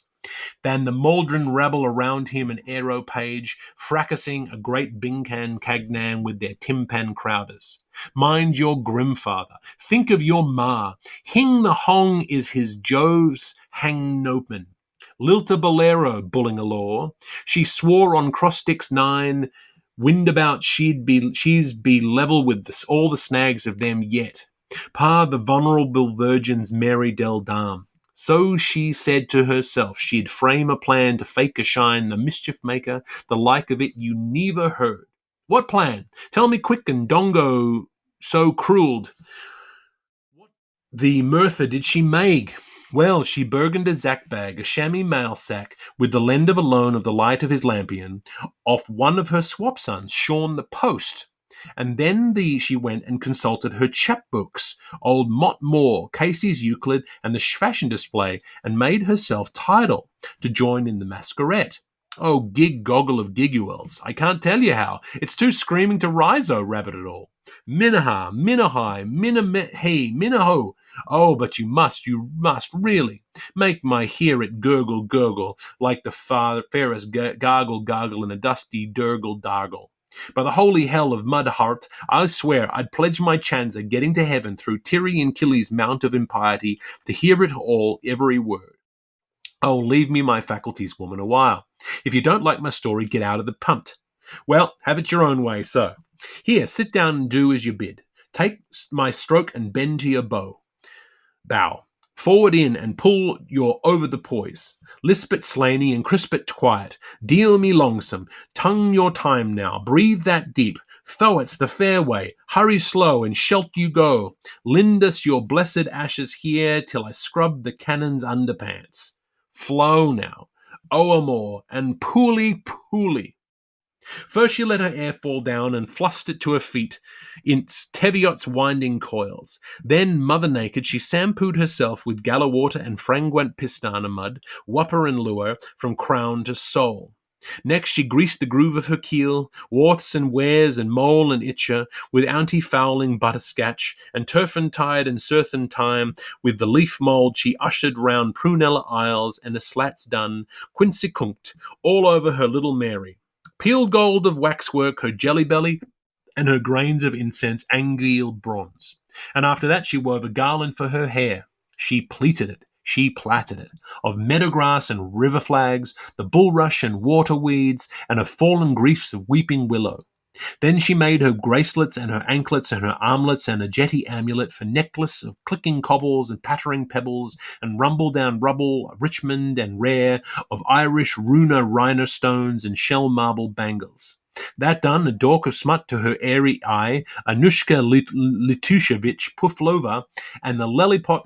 Than the mouldron rabble around him an aero page, fracassing a great Bincan Cagnan with their timpan crowders. Mind your grimfather. Think of your ma. Hing the Hong is his Joe's hangnopen. Lilta Bolero, bulling a law. She swore on cross-sticks 9, windabout she's be level with all the snags of them yet. Pa the vulnerable virgin's Mary Del Dame. So she said to herself she'd frame a plan to fake a shine, the mischief maker, the like of it you never heard. What plan? Tell me quick and dongo so cruelled. What the Mirtha did she make? Well, she burgoned a zack bag, a chamois mail sack, with the lend of a loan of the light of his lampion, off one of her swap sons, Sean the Post. And then she went and consulted her chapbooks, old Mott Moore, Casey's Euclid, and the fashion display, and made herself tidal to join in the masquerade. Oh, gig goggle of giguels, I can't tell you how. It's too screaming to riso, rabbit it all. Minaha, Minahai, Minahe, Minaho. Oh, but you must really make my hear it gurgle, like the fairest gargle in a dusty durgle dargle. By the holy hell of Mudheart, I swear I'd pledge my chance of getting to heaven through Tirry and Killy's mount of impiety to hear it all, every word. Oh, leave me my faculties, woman, a while. If you don't like my story, get out of the punt. Well, have it your own way, so. Here, sit down and do as you bid. Take my stroke and bend to your bow. Forward in and pull your over the poise. Lisp it slaney and crisp it quiet. Deal me longsome. Tongue your time now. Breathe that deep. Though it's the fair way. Hurry slow and shalt you go. Lend us your blessed ashes here till I scrub the cannon's underpants. Flow now. O'amore and pooly. First she let her hair fall down and flustered it to her feet, in Teviot's winding coils. Then, mother naked, she shampooed herself with gala water and franguant pistana mud, whopper and lure, from crown to sole. Next, she greased the groove of her keel, warths and wares and mole and itcher, with anti-fouling butterscotch, and turpentide and serpentine, with the leaf mould she ushered round prunella aisles and the slats done, quincy-cunct, all over her little Mary. Peeled gold of waxwork, her jelly belly, and her grains of incense anguille bronze. And after that she wove a garland for her hair. She pleated it. She plaited it, of meadowgrass and river flags, the bulrush and water weeds, and of fallen griefs of weeping willow. Then she made her bracelets and her anklets and her armlets and a jetty amulet for necklace of clicking cobbles and pattering pebbles and rumble down rubble, Richmond and rare, of Irish runa stones and shell marble bangles. That done, a dork of smut to her airy eye, Anushka Litushevich Puflova, and the lilliput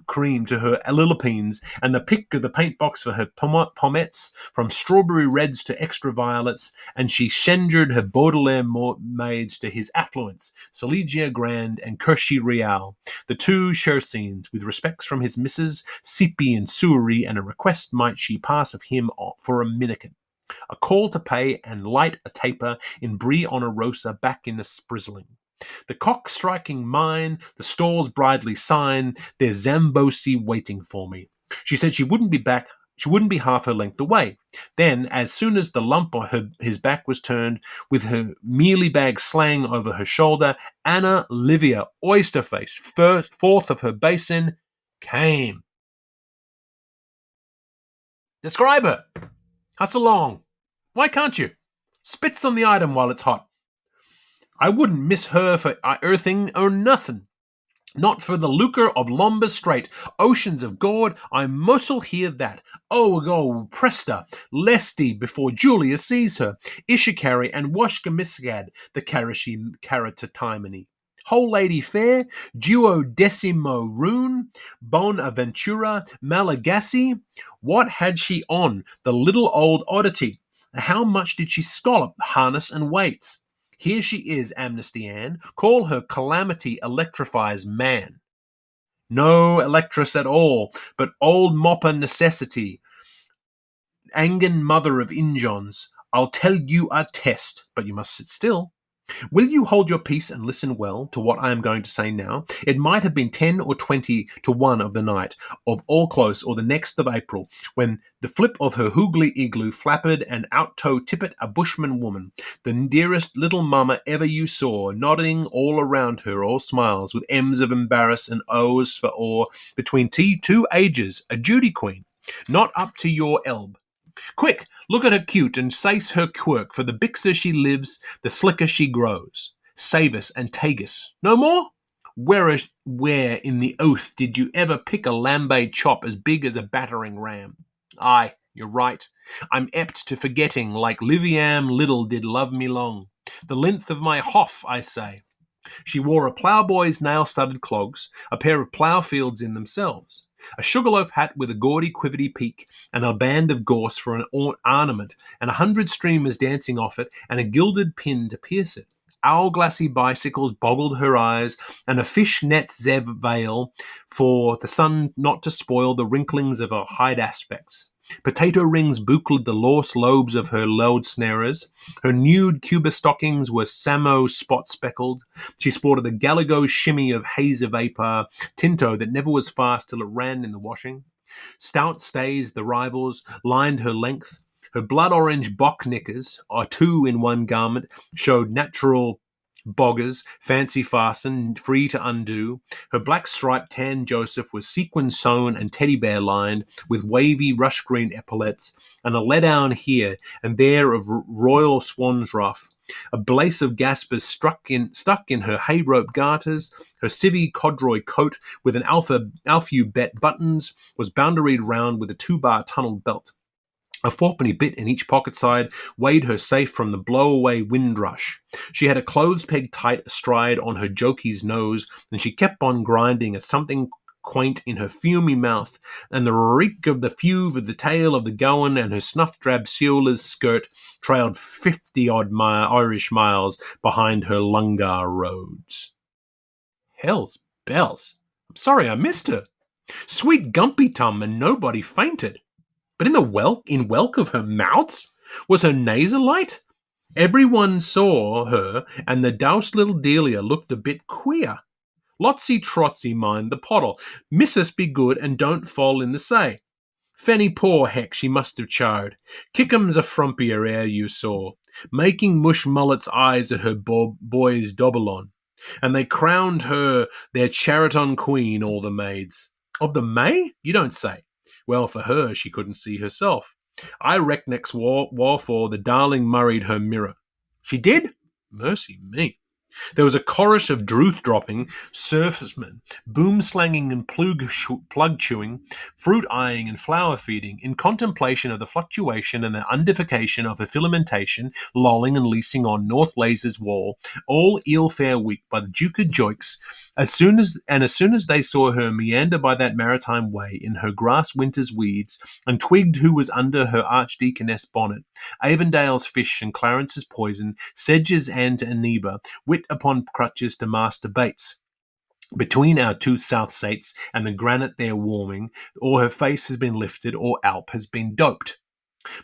cream to her lilipines, and the pick of the paint box for her pommettes, from strawberry reds to extra violets, and she shendered her Baudelaire maids to his affluence, Silegia Grand and Kershi Real, the two Chersines, with respects from his missus, Sipi and Suery, and a request might she pass of him for a minikin. A call to pay and light a taper in Brie Honorosa back in the sprizzling. The cock striking mine, the stall's bridely sign, there's Zambosi waiting for me. She said she wouldn't be back, she wouldn't be half her length away. Then, as soon as the lump on his back was turned, with her mealy bag slang over her shoulder, Anna Livia, oyster face, forth of her basin, came. Describe her. Hustle along. Why can't you? Spits on the item while it's hot. I wouldn't miss her for earthing or nothing. Not for the lucre of Lomba Strait, oceans of gourd, I most'll hear that. Oh, presta, lesty before Julia sees her, Ishikari and Washka Misgad, the Karatatimony. Whole lady fair, duodecimo rune, Bonaventura, Malagasy. What had she on, the little old oddity? How much did she scallop, harness and weights? Here she is, Amnesty Ann. Call her Calamity Electrifies Man. No electress at all, but old mopper necessity. Angan mother of Injons. I'll tell you a test, but you must sit still. Will you hold your peace and listen well to what I am going to say now? It might have been 10 or 20 to 1 of the night of All Close or the next of April, when the flip of her hoogly igloo flappered and out-toe tippet a bushman woman, the dearest little mama ever you saw, nodding all around her, all smiles, with M's of embarrass and O's for awe, between two ages, a Judy queen, not up to your elb. Quick, look at her cute and sace her quirk, for the bixer she lives, the slicker she grows. Savus and Tagus. No more? Where in the oath did you ever pick a lambay chop as big as a battering ram? Aye, you're right. I'm apt to forgetting, like Liviam Little did love me long. The length of my hoff, I say. She wore a ploughboy's nail-studded clogs, a pair of ploughfields in themselves, a sugarloaf hat with a gaudy quiverty peak, and a band of gorse for an ornament, and 100 streamers dancing off it, and a gilded pin to pierce it. Owl-glassy bicycles boggled her eyes, and a fish-net zev veil for the sun not to spoil the wrinklings of her hide aspects. Potato rings buckled the lorse lobes of her load snarers. Her nude Cuba stockings were samo spot-speckled. She sported a Gallagher shimmy of haze of vapor, tinto that never was fast till it ran in the washing. Stout stays, the rivals, lined her length. Her blood-orange bock knickers, or 2 in one garment, showed natural boggers, fancy fastened, free to undo. Her black striped tan Joseph was sequin sewn and teddy bear lined, with wavy rush green epaulets, and a let-down here and there of royal swan's ruff. A blaze of gaspers stuck in her hay rope garters. Her civvy corduroy coat with an alphabet buttons was boundaried round with a 2-bar tunneled belt. A 4-penny bit in each pocket side weighed her safe from the blow-away windrush. She had a clothes peg tight astride on her jokey's nose, and she kept on grinding a something quaint in her fumy mouth, and the reek of the fuve of the tail of the gowan and her snuff-drab Seola's skirt trailed 50-odd Irish miles behind her Lungar roads. Hell's bells. I'm sorry I missed her. Sweet Gumpy Tum, and nobody fainted. But in whelk of her mouths was her nasal light. Everyone saw her, and the doused little Delia looked a bit queer. Lotsy trotsy mind the pottle. Missus be good and don't fall in the say. Fenny poor heck she must have charred. Kick'em's a frumpier ere you saw, making mush mullets eyes at her boy's dobalon. And they crowned her their Chariton queen, all the maids. Of the May? You don't say. Well, for her, she couldn't see herself. I reck next war for the darling murrayed her mirror. She did? Mercy me. There was a chorus of druth-dropping, surfacemen, boom-slanging and plug-chewing, fruit-eyeing and flower-feeding, in contemplation of the fluctuation and the undification of her filamentation, lolling and leasing on North Laser's wall, all ill-fair week by the Duke of Joyce. As soon as they saw her meander by that maritime way in her grass winter's weeds, and twigged who was under her archdeaconess bonnet, Avondale's fish and Clarence's poison, Sedge's and Aneba, wit upon crutches to Master Bates. Between our two South Sates and the granite there warming, or her face has been lifted, or Alp has been doped.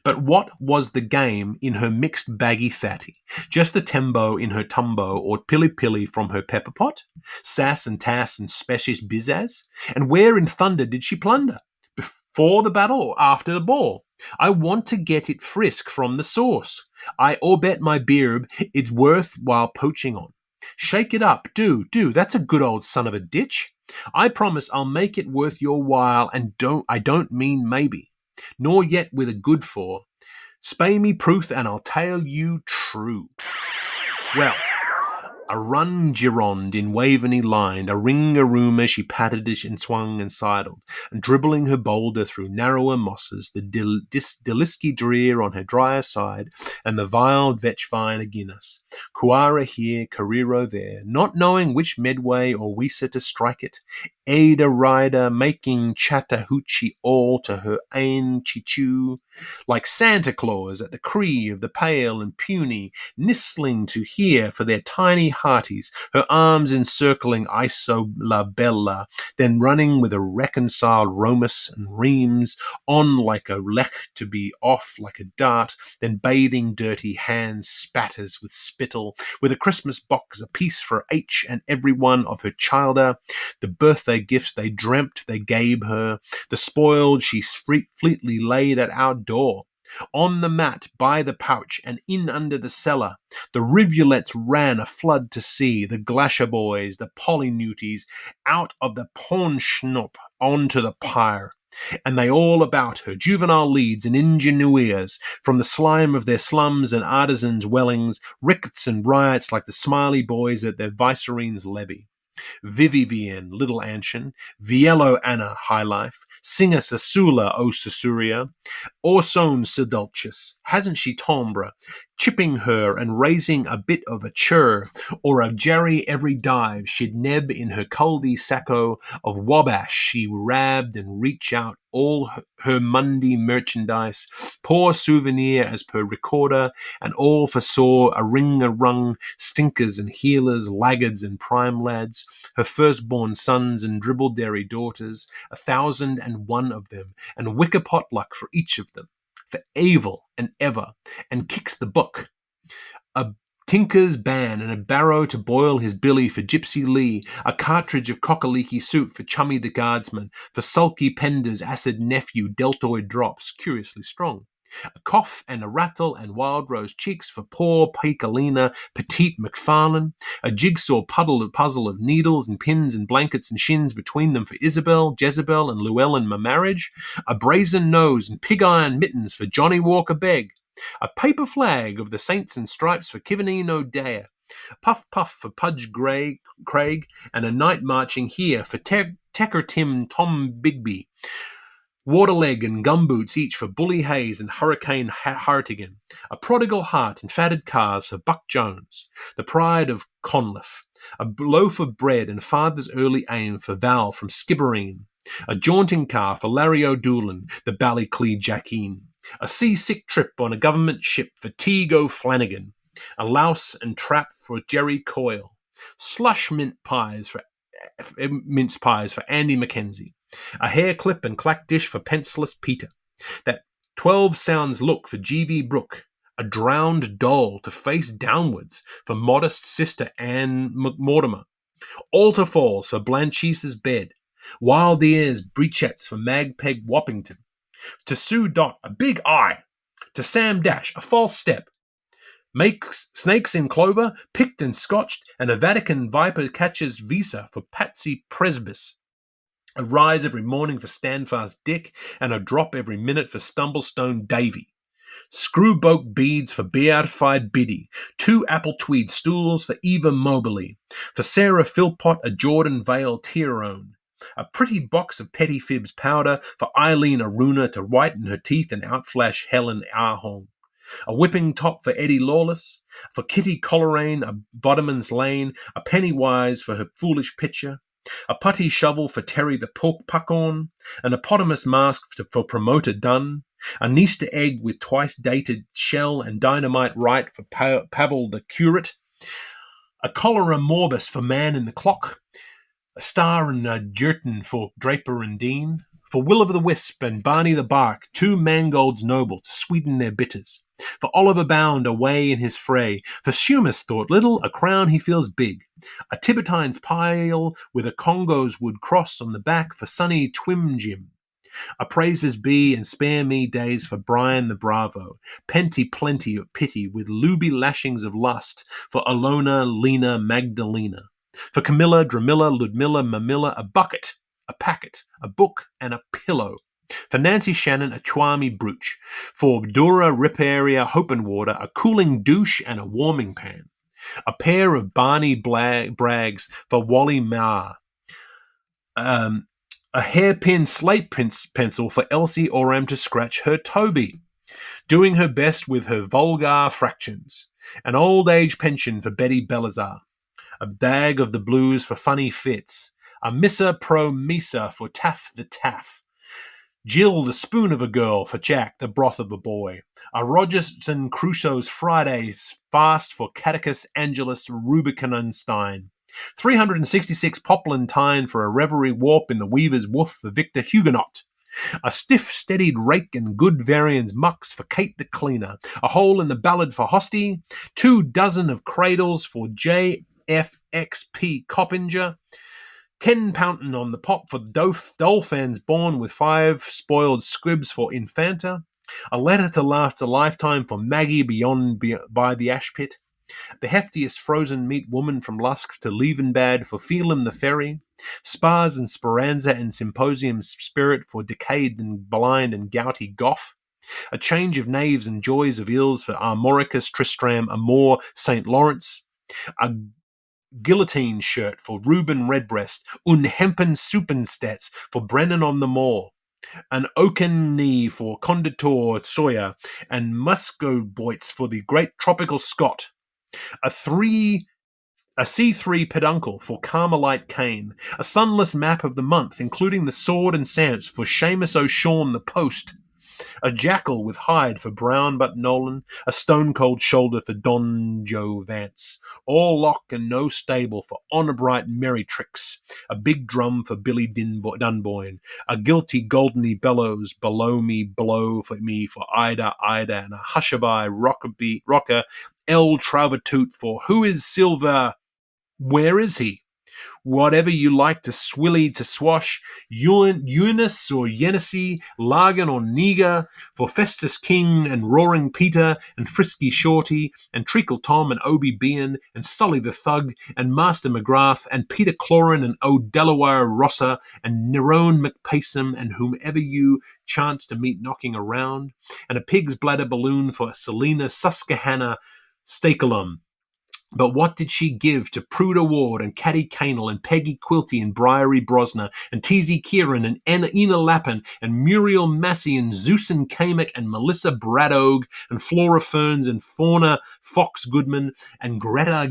But what was the game in her mixed baggy thatty? Just the tembo in her tumbo, or pilly-pilly from her pepper pot? Sass and tass and specious bizazz? And where in thunder did she plunder? Before the battle or after the ball? I want to get it frisk from the source. I or bet my beard it's worth while poaching on. Shake it up, do, that's a good old son of a ditch. I promise I'll make it worth your while, and I don't mean maybe, nor yet with a good for. Spay me proof, and I'll tell you true. Well, a run Gironde in Waveney lined, a ring a rumour she patted and swung and sidled, and dribbling her boulder through narrower mosses, the Dillisky drear on her drier side, and the wild vetch vine agin us. Cuara here, Carrero there, not knowing which medway or weeser to strike it, Ada rider making Chattahoochee all to her ain chichu, like Santa Claus at the cree of the pale and puny, nistling to hear for their tiny hearties, her arms encircling Isola Bella, then running with a reconciled Romus and Reams, on like a lech to be off like a dart, then bathing dirty hands spatters with spittle, with a Christmas box apiece for each and every one of her childer, the birthday gifts they dreamt they gave her, the spoiled she fleetly laid at our door. On the mat, by the pouch, and in under the cellar, the rivulets ran a flood to sea, the Glacier boys, the Polynutes, out of the Pornschnop onto the pyre. And they all about her, juvenile leads and ingenueers, from the slime of their slums and artisans' wellings, rickets and riots like the smiley boys at their viceroy's levee. Vivivian, little Anshan, Viello Anna, high life, Singer Sasula, O Susuria, Orson Sedulcious, hasn't she timbre, chipping her and raising a bit of a chur, or a jerry every dive she'd neb in her coldy sacco of wabash she rabbed and reach out all her Monday merchandise, poor souvenir as per recorder, and all for sore a ring-a-rung, stinkers and healers, laggards and prime lads, her firstborn sons and dribble-dairy daughters, 1,001 of them, and wicker potluck for each of them, for evil and ever, and kicks the book. A tinker's ban and a barrow to boil his billy for Gypsy Lee, a cartridge of cockaliki soup for Chummy the guardsman, for sulky Pender's acid nephew deltoid drops, curiously strong. A cough and a rattle and wild rose cheeks for poor Piccolina Petite McFarlane, a jigsaw puzzle of needles and pins and blankets and shins between them for Isabel, Jezebel, and Llewellyn marriage, a brazen nose and pig-iron mittens for Johnny Walker Begg, a paper flag of the Saints and Stripes for Kivanine O'Dea, puff puff for Pudge Craig, and a night marching here for Tecker Tim Tom Bigby. Waterleg and gumboots each for Bully Hayes and Hurricane Hartigan, a prodigal heart and fatted calves for Buck Jones, the pride of Conliffe, a loaf of bread and father's early aim for Val from Skibbereen, a jaunting car for Larry O'Doolan, the Ballyclea Jackeen, a seasick trip on a government ship for Teague O'Flanagan, a louse and trap for Jerry Coyle, slush mince pies for Andy Mackenzie, a hair clip and clack dish for Pencilless Peter, that 12 sounds look for G.V. Brooke, a drowned doll to face downwards for modest sister Anne Mortimer, altar falls for Blanchise's bed, wild ears breechettes for Magpeg Wappington, to Sue Dot a big eye, to Sam Dash a false step, makes snakes in clover, picked and scotched, and a Vatican viper catches visa for Patsy Presbys, a rise every morning for Standfast Dick, and a drop every minute for Stumblestone Davy. Screwboat beads for Beatified Biddy, 2 apple tweed stools for Eva Mobley, for Sarah Philpott a Jordan Vale Tyrone, a pretty box of Petty Fibs powder for Eileen Aruna to whiten her teeth and outflash Helen Ahong, a whipping top for Eddie Lawless, for Kitty Coleraine a Bottomans Lane, a Pennywise for her foolish picture, a putty shovel for Terry the Puckhorn, an eponymous mask for Promoter Dunn, an Easter egg with twice-dated shell and dynamite right for Pavel the Curate, a cholera morbus for Man in the Clock, a star and a Jerton for Draper and Dean, for Will of the Wisp and Barney the Bark, 2 mangolds noble to sweeten their bitters, for Oliver Bound away in his fray, for Shumus thought little, a crown he feels big, a Tibertine's pile with a Congo's wood cross on the back for Sonny Twim Jim, a Praises Be and Spare Me days for Brian the Bravo, Penty Plenty of Pity with Luby lashings of lust for Alona, Lena, Magdalena, for Camilla, Dramilla, Ludmilla, Mamilla, a bucket, a packet, a book, and a pillow. For Nancy Shannon, a Chwami brooch. For Dora Riparia Hopenwater, a cooling douche and a warming pan. A pair of Barney Braggs for Wally Ma. A hairpin slate pencil for Elsie Oram to scratch her Toby. Doing her best with her vulgar fractions. An old age pension for Betty Belazar. A bag of the blues for Funny Fitz. A Missa Pro Misa for Taff the Taff. Jill, the spoon of a girl, for Jack, the broth of a boy. A Rogerson Crusoe's Fridays fast for Catechus Angelus Rubiconenstein. 366 Poplantine for a reverie warp in the Weaver's Woof for Victor Huguenot. A stiff-steadied rake and good variance mucks for Kate the Cleaner. A hole in the ballad for Hosty. 2 dozen of cradles for JFXP Coppinger. 10 pountain on the pop for Dolphins born with 5 spoiled squibs for Infanta. A letter to last a lifetime for Maggie by the ash pit. The heftiest frozen meat woman from Lusk to Lievenbad for Phelim the Ferry. Spars and Speranza and Symposium Spirit for Decayed and Blind and Gouty Goff. A change of knaves and joys of ills for Armoricus Tristram Amor St. Lawrence. A guillotine shirt for Reuben Redbreast, Unhempen Supenstats for Brennan on the Moor, an oaken knee for Conditor Sawyer, and Muscoboits for the great tropical Scot, a C3 peduncle for Carmelite Cane, a sunless map of the month, including the sword and stamps for Seamus O'Shawn the Post, a jackal with hide for Brown but Nolan, a stone-cold shoulder for Don Joe Vance, all lock and no stable for Honourbright Merrytricks, a big drum for Billy Dunboyne, a guilty goldeny bellows below me blow for me for Ida, and a hushaby rocker El Travatoot for Who is Silver? Where is he? Whatever you like to swilly to swash, Eunice or Yenesi, Lagan or Niga, for Festus King and Roaring Peter and Frisky Shorty and Treacle Tom and Obie Bean and Sully the Thug and Master McGrath and Peter Cloran and O'Delaware Rosser and Nerone McPayson and whomever you chance to meet knocking around, and a pig's bladder balloon for Selina Susquehanna Stakelum. But what did she give to Pruda Ward and Caddy Canel and Peggy Quilty and Briary Brosner and Teasy Kieran and Ina Lappin and Muriel Massey and Susan Kamek and Melissa Bradogue and Flora Ferns and Fauna Fox Goodman and Gretna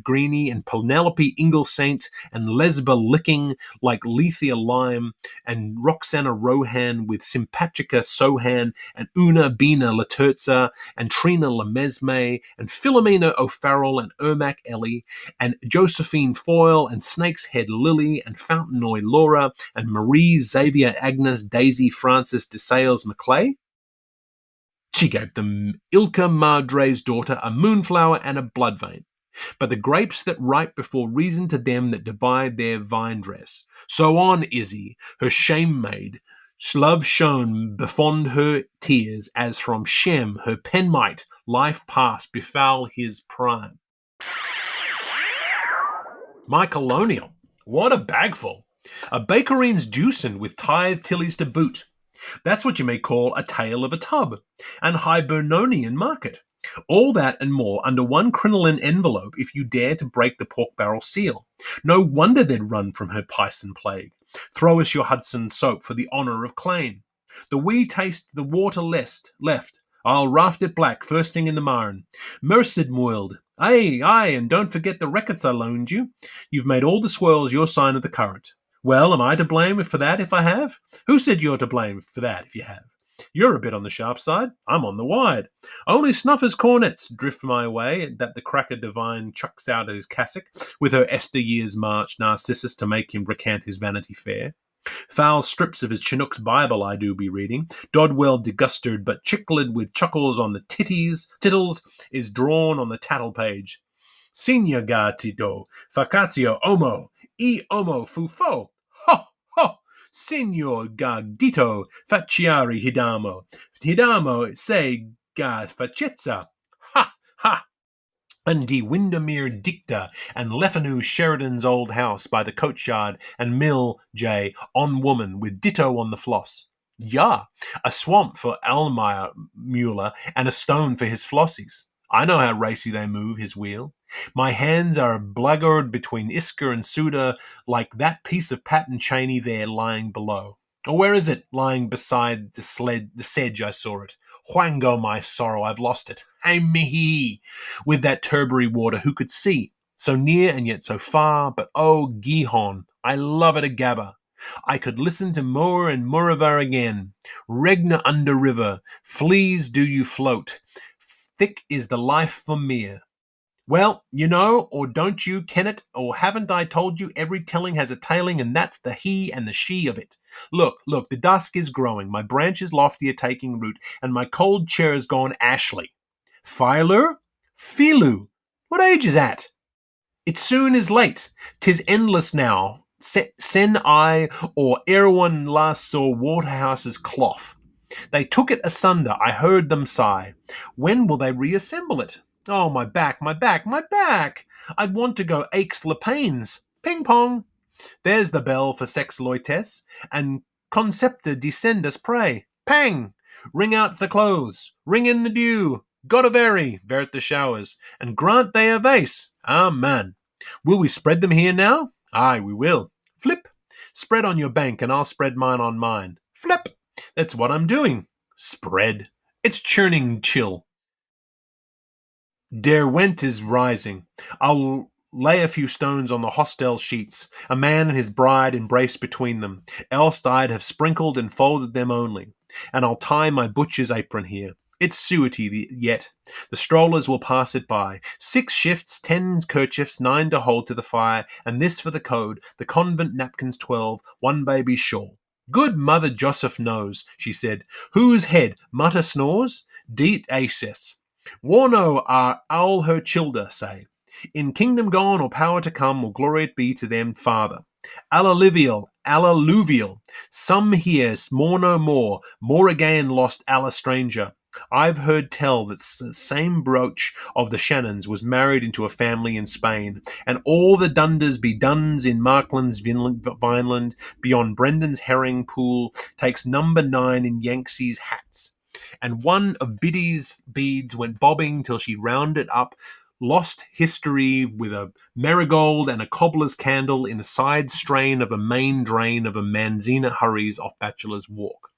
Greeny and Penelope Inglesant and Lesba Licking like Lethia Lime and Roxana Rohan with Sympatrica Sohan and Una Bina Laterza and Trina Lemesme and Philomena O'Farrell and Ermac Ellie and Josephine Foyle and Snake's Head Lily and Fountainoy Laura and Marie Xavier Agnes Daisy Frances de Sales Maclay. She gave them Ilka Madre's daughter a moonflower and a blood vein. But the grapes that ripe before reason to them that divide their vine dress. So on Izzy, her shame maid, love shown befond her tears, as from Shem, her penmite, life past befoul his prime. My colonial, what a bagful. A bakerines juicin' with tithe tillies to boot. That's what you may call a tale of a tub, and Hibernonian market. All that and more under one crinoline envelope if you dare to break the pork barrel seal. No wonder they'd run from her pison plague. Throw us your Hudson soap for the honour of Clane. The wee taste the water left. I'll raft it black first thing in the marn. Merced moiled. Aye, and don't forget the records I loaned you. You've made all the swirls your sign of the current. Well, am I to blame for that if I have? Who said you're to blame for that if you have? You're a bit on the sharp side. I'm on the wide. Only snuffers' cornets drift my way that the cracker divine chucks out of his cassock with her Esther Year's March Narcissus to make him recant his Vanity Fair. Foul strips of his Chinook's Bible I do be reading. Dodwell degustered but chickled with chuckles on the tittles is drawn on the tattle page. Signa gatito, facatio omo, e omo fufo. Ho, ho! Signor Gagdito, facciari hidamo se ga facezza. Ha, ha! And de Windermere Dicta and Lefanu Sheridan's old house by the coachyard and Mill J on woman with ditto on the floss. Ja, a swamp for Almeyer Mueller and a stone for his flossies. I know how racy they move his wheel. My hands are blackguard between Isker and Suda like that piece of patent Cheney there lying below. Or where is it, lying beside the sedge I saw it? Whango, my sorrow, I've lost it. Hey, mihi! With that Turbury water, who could see? So near and yet so far, but oh, Gihon, I love it a gabba. I could listen to Moor and Muravar again. Regna under river, fleas do you float. Thick is the life for mere. Well, you know, or don't you, ken it, or haven't I told you every telling has a tailing, and that's the he and the she of it. Look, the dusk is growing, my branches loftier taking root, and my cold chair is gone ashly. Filer? Filu? What age is at? It soon is late, 'tis endless now, sen I, or Erewhon last saw Waterhouse's cloth. They took it asunder, I heard them sigh. When will they reassemble it? Oh, my back, my back, my back! I'd want to go aches lepanes. Ping pong! There's the bell for sex loites, and concepta descendus pray. Pang! Ring out the clothes, ring in the dew. God a very, vert the showers, and grant they a vase. Amen. Will we spread them here now? Aye, we will. Flip. Spread on your bank, and I'll spread mine on mine. Flip. That's what I'm doing. Spread. It's churning chill. Derwent is rising. I'll lay a few stones on the hostel sheets, a man and his bride embraced between them, else I'd have sprinkled and folded them only. And I'll tie my butcher's apron here. It's suety yet. The strollers will pass it by. 6 shifts, 10 kerchiefs, 9 to hold to the fire, and this for the code, the convent napkins 12, 1 baby's shawl. Good Mother Joseph knows, she said. Whose head mutter snores? Deet aces. Warno are all her childer, say. In kingdom gone or power to come, will glory it be to them, Father. Alluvial, some here, more no more, more again lost alla stranger. I've heard tell that the same brooch of the Shannons was married into a family in Spain, and all the Dunders be duns in Markland's Vineland, beyond Brendan's herring pool, takes number 9 in Yankee's hats. And one of Biddy's beads went bobbing till she rounded up lost history with a marigold and a cobbler's candle in a side strain of a main drain of a Manzina hurries off Bachelor's Walk.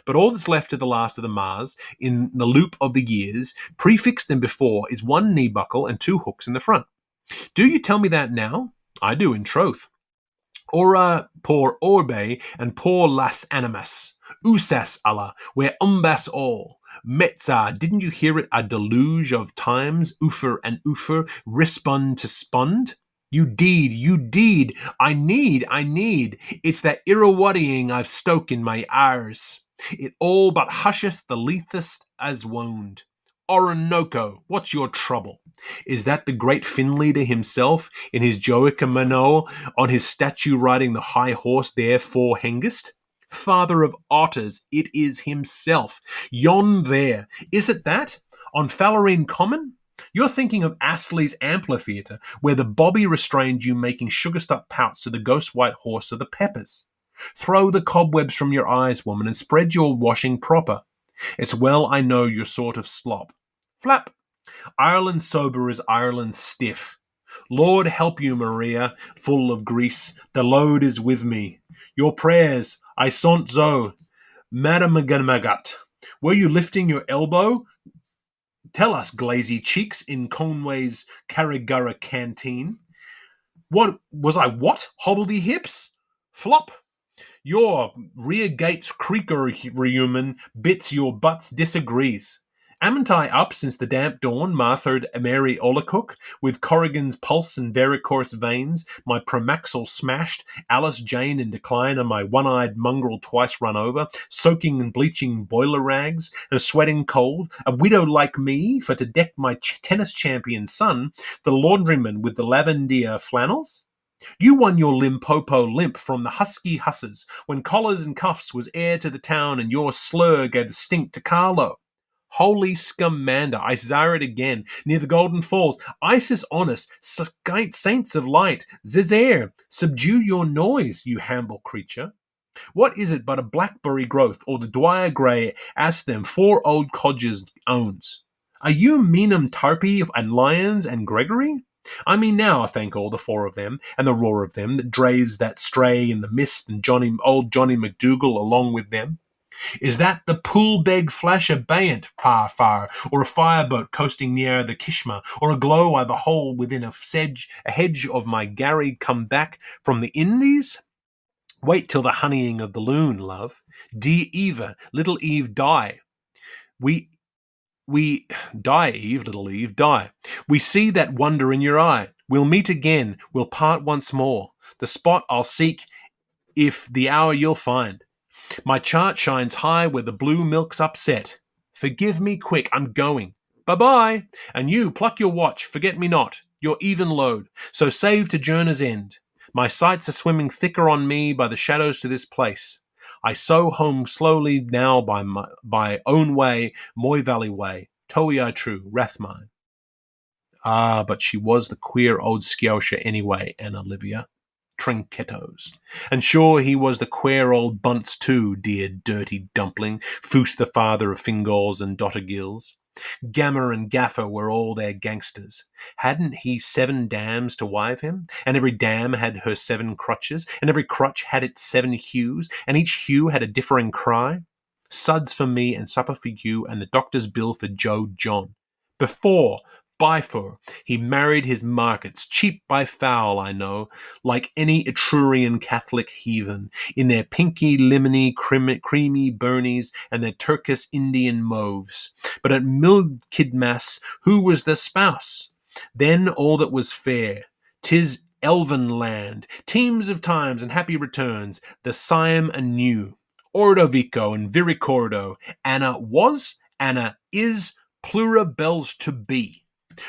But all that's left of the last of the Mars in the loop of the years, prefixed them before, is one knee buckle and 2 hooks in the front. Do you tell me that now? I do, in troth. Ora por orbe and por las animas. Usas Allah, where umbas all. Metza, didn't you hear it a deluge of times, ufer and ufer, rispund to spund? You deed, I need. It's that irrawaddying I've stoke in my ears. It all but husheth the leethest as wound. Orinoco, what's your trouble? Is that the great Finn leader himself, in his Joachimano, on his statue riding the high horse therefore Hengist? Father of otters, it is himself. Yon there, is it that? On Fallerine Common? You're thinking of Astley's Amphitheatre, where the bobby restrained you making sugar-stuck pouts to the ghost-white horse of the Peppers. Throw the cobwebs from your eyes, woman, and spread your washing proper. It's well I know your sort of slop. Flap. Ireland sober is Ireland stiff. Lord help you, Maria, full of grease. The load is with me. Your prayers, I sont zo. Madamagamagat. Were you lifting your elbow? Tell us, glazy cheeks, in Conway's Carrigurra canteen. What was I? What? Hobbledy hips? Flop. Your rear gates creaker human bits your butts disagrees. Amn't I up since the damp dawn, Marthard Mary Olacook, with Corrigan's pulse and varicose veins, my promaxil smashed, Alice Jane in decline, and my one-eyed mongrel twice run over, soaking and bleaching boiler rags, and sweating cold, a widow like me, for to deck my tennis champion son, the laundryman with the lavender flannels? You won your Limpopo limp from the husky husses, when collars and cuffs was heir to the town, and your slur gave the stink to Carlo. Holy scamander, I desire it again, near the Golden Falls. Isis honest, saints of light, Zizare, subdue your noise, you humble creature. What is it but a blackberry growth, or the Dwyer Grey, as them 4 old codgers owns? Are you Meenum Tarpey and Lyons and Gregory? I mean now, I thank all the 4 of them, and the roar of them that draves that stray in the mist, and old Johnny McDougall along with them. Is that the Poolbeg flash abeyant, far, or a fireboat coasting near the Kishma, or a glow I behold within a hedge of my Gary come back from the Indies? Wait till the honeying of the loon, love. Dear Eva, little Eve, die. We die, Eve, little Eve, die. We see that wonder in your eye. We'll meet again. We'll part once more. The spot I'll seek, if the hour you'll find. My chart shines high where the blue milk's upset. Forgive me quick, I'm going. Bye-bye. And you, pluck your watch, forget me not, your even load, so save to journey's end. My sights are swimming thicker on me by the shadows to this place. I sow home slowly now by own way, Moy Valley way, Towie I true, Rathmine. Ah, but she was the queer old Scotia anyway, Anna Livia. Trinkettos. And sure he was the queer old bunts too, dear dirty dumpling, Foos the father of Fingalls and Dottergills. Gammer and Gaffer were all their gangsters. Hadn't he 7 dams to wive him? And every dam had her 7 crutches, and every crutch had its 7 hues, and each hue had a differing cry? Suds for me and supper for you, and the doctor's bill for Joe John. By for, he married his markets, cheap by foul, I know, like any Etrurian Catholic heathen, in their pinky, lemony, creamy burnies and their Turkish Indian mauves. But at Mildkidmas, who was the spouse? Then all that was fair, 'tis elven land, teams of times and happy returns, the Siam anew. Ordovico and Viricordo, Anna was, Anna is, plura bells to be.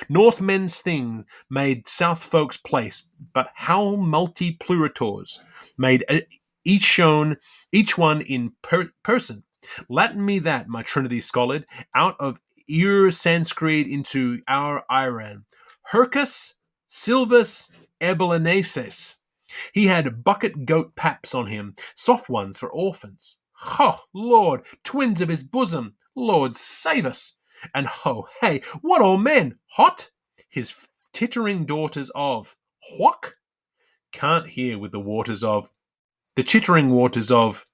Northmen's thing made South folks place, but how multi-pluritors made each one in person. Latin me that, my Trinity scholard, out of your Sanskrit into our Iran. Hercus, Silvus, Ebolaneses. He had bucket goat paps on him, soft ones for orphans. Ho, Lord, twins of his bosom, Lord save us. And ho, hey, what old men? Hot? His tittering daughters of Hook can't hear with the waters of the chittering waters of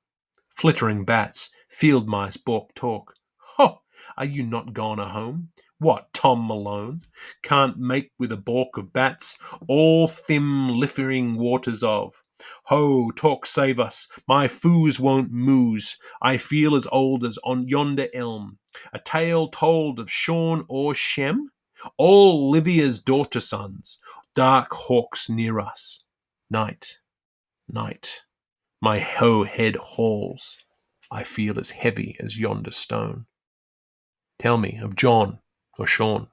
flittering bats, field mice, balk talk. Ho! Are you not gone a home? What, Tom Malone? Can't make with a balk of bats, all thim liffering waters of. Ho, talk save us, my foos won't moose. I feel as old as on yonder elm. A tale told of Sean or Shem? All Livia's daughter sons, dark hawks near us. Night, night, my hoe head halls. I feel as heavy as yonder stone. Tell me of John or Sean.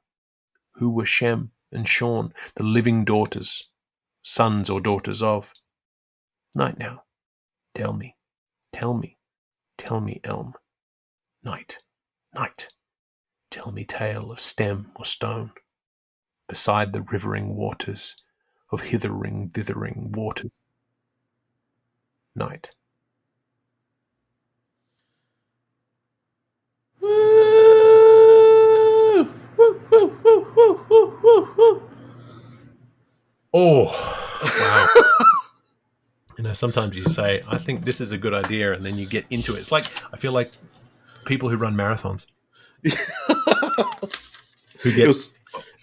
Who were Shem and Sean, the living daughters, sons or daughters of? Night now. Tell me, tell me, tell me, elm. Night, night. Tell me tale of stem or stone. Beside the rivering waters, of hithering, thithering waters. Night. Oh, wow. Sometimes you say, I think this is a good idea, and then you get into it. It's like, I feel like people who run marathons. Who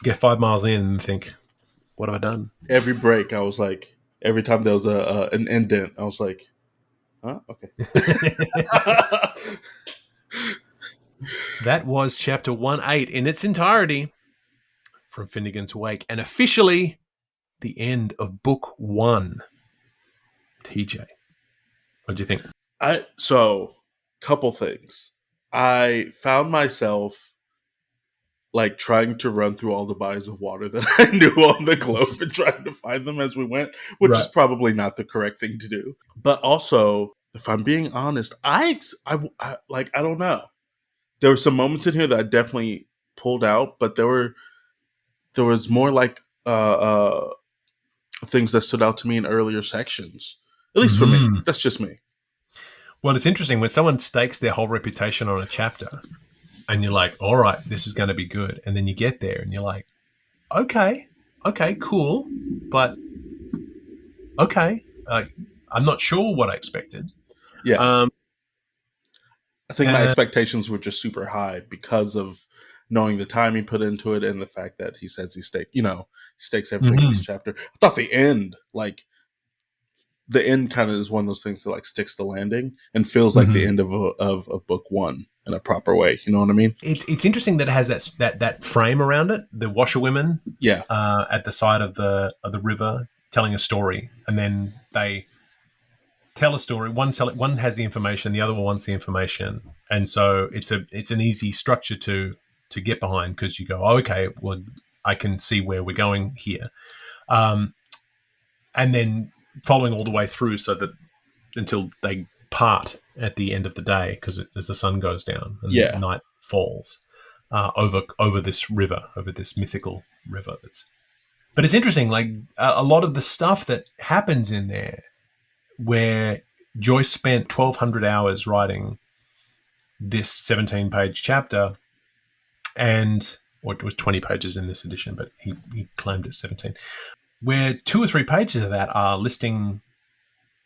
get 5 miles in and think, what have I done? Every break, I was like, every time there was an indent, I was like, huh? Okay. That was chapter 1-8 in its entirety from Finnegan's Wake, and officially the end of book 1. TJ, what do you think? So, couple things. I found myself like trying to run through all the bodies of water that I knew on the globe and trying to find them as we went, which is probably not the correct thing to do. But also, if I'm being honest, I don't know. There were some moments in here that I definitely pulled out, but there was more like things that stood out to me in earlier sections. At least for me. That's just me. Well, it's interesting when someone stakes their whole reputation on a chapter and you're like, all right, this is going to be good. And then you get there and you're like, okay, cool. But okay, I'm not sure what I expected. Yeah. I think my expectations were just super high because of knowing the time he put into it and the fact that he says he stakes everything in this chapter. I thought the end kind of is one of those things that like sticks the landing and feels like the end of book 1 in a proper way. You know what I mean? It's interesting that it has that frame around it, the washerwomen, at the side of the river telling a story, and then they tell a story. One has the information, the other one wants the information, and so it's an easy structure to get behind because you go, oh, okay, well, I can see where we're going here, and then following all the way through so that until they part at the end of the day because as the sun goes down and night falls over this river, over this mythical river. But it's interesting, like a lot of the stuff that happens in there where Joyce spent 1,200 hours writing this 17-page chapter, or it was 20 pages in this edition, but he claimed it's 17, where 2 or 3 pages of that are listing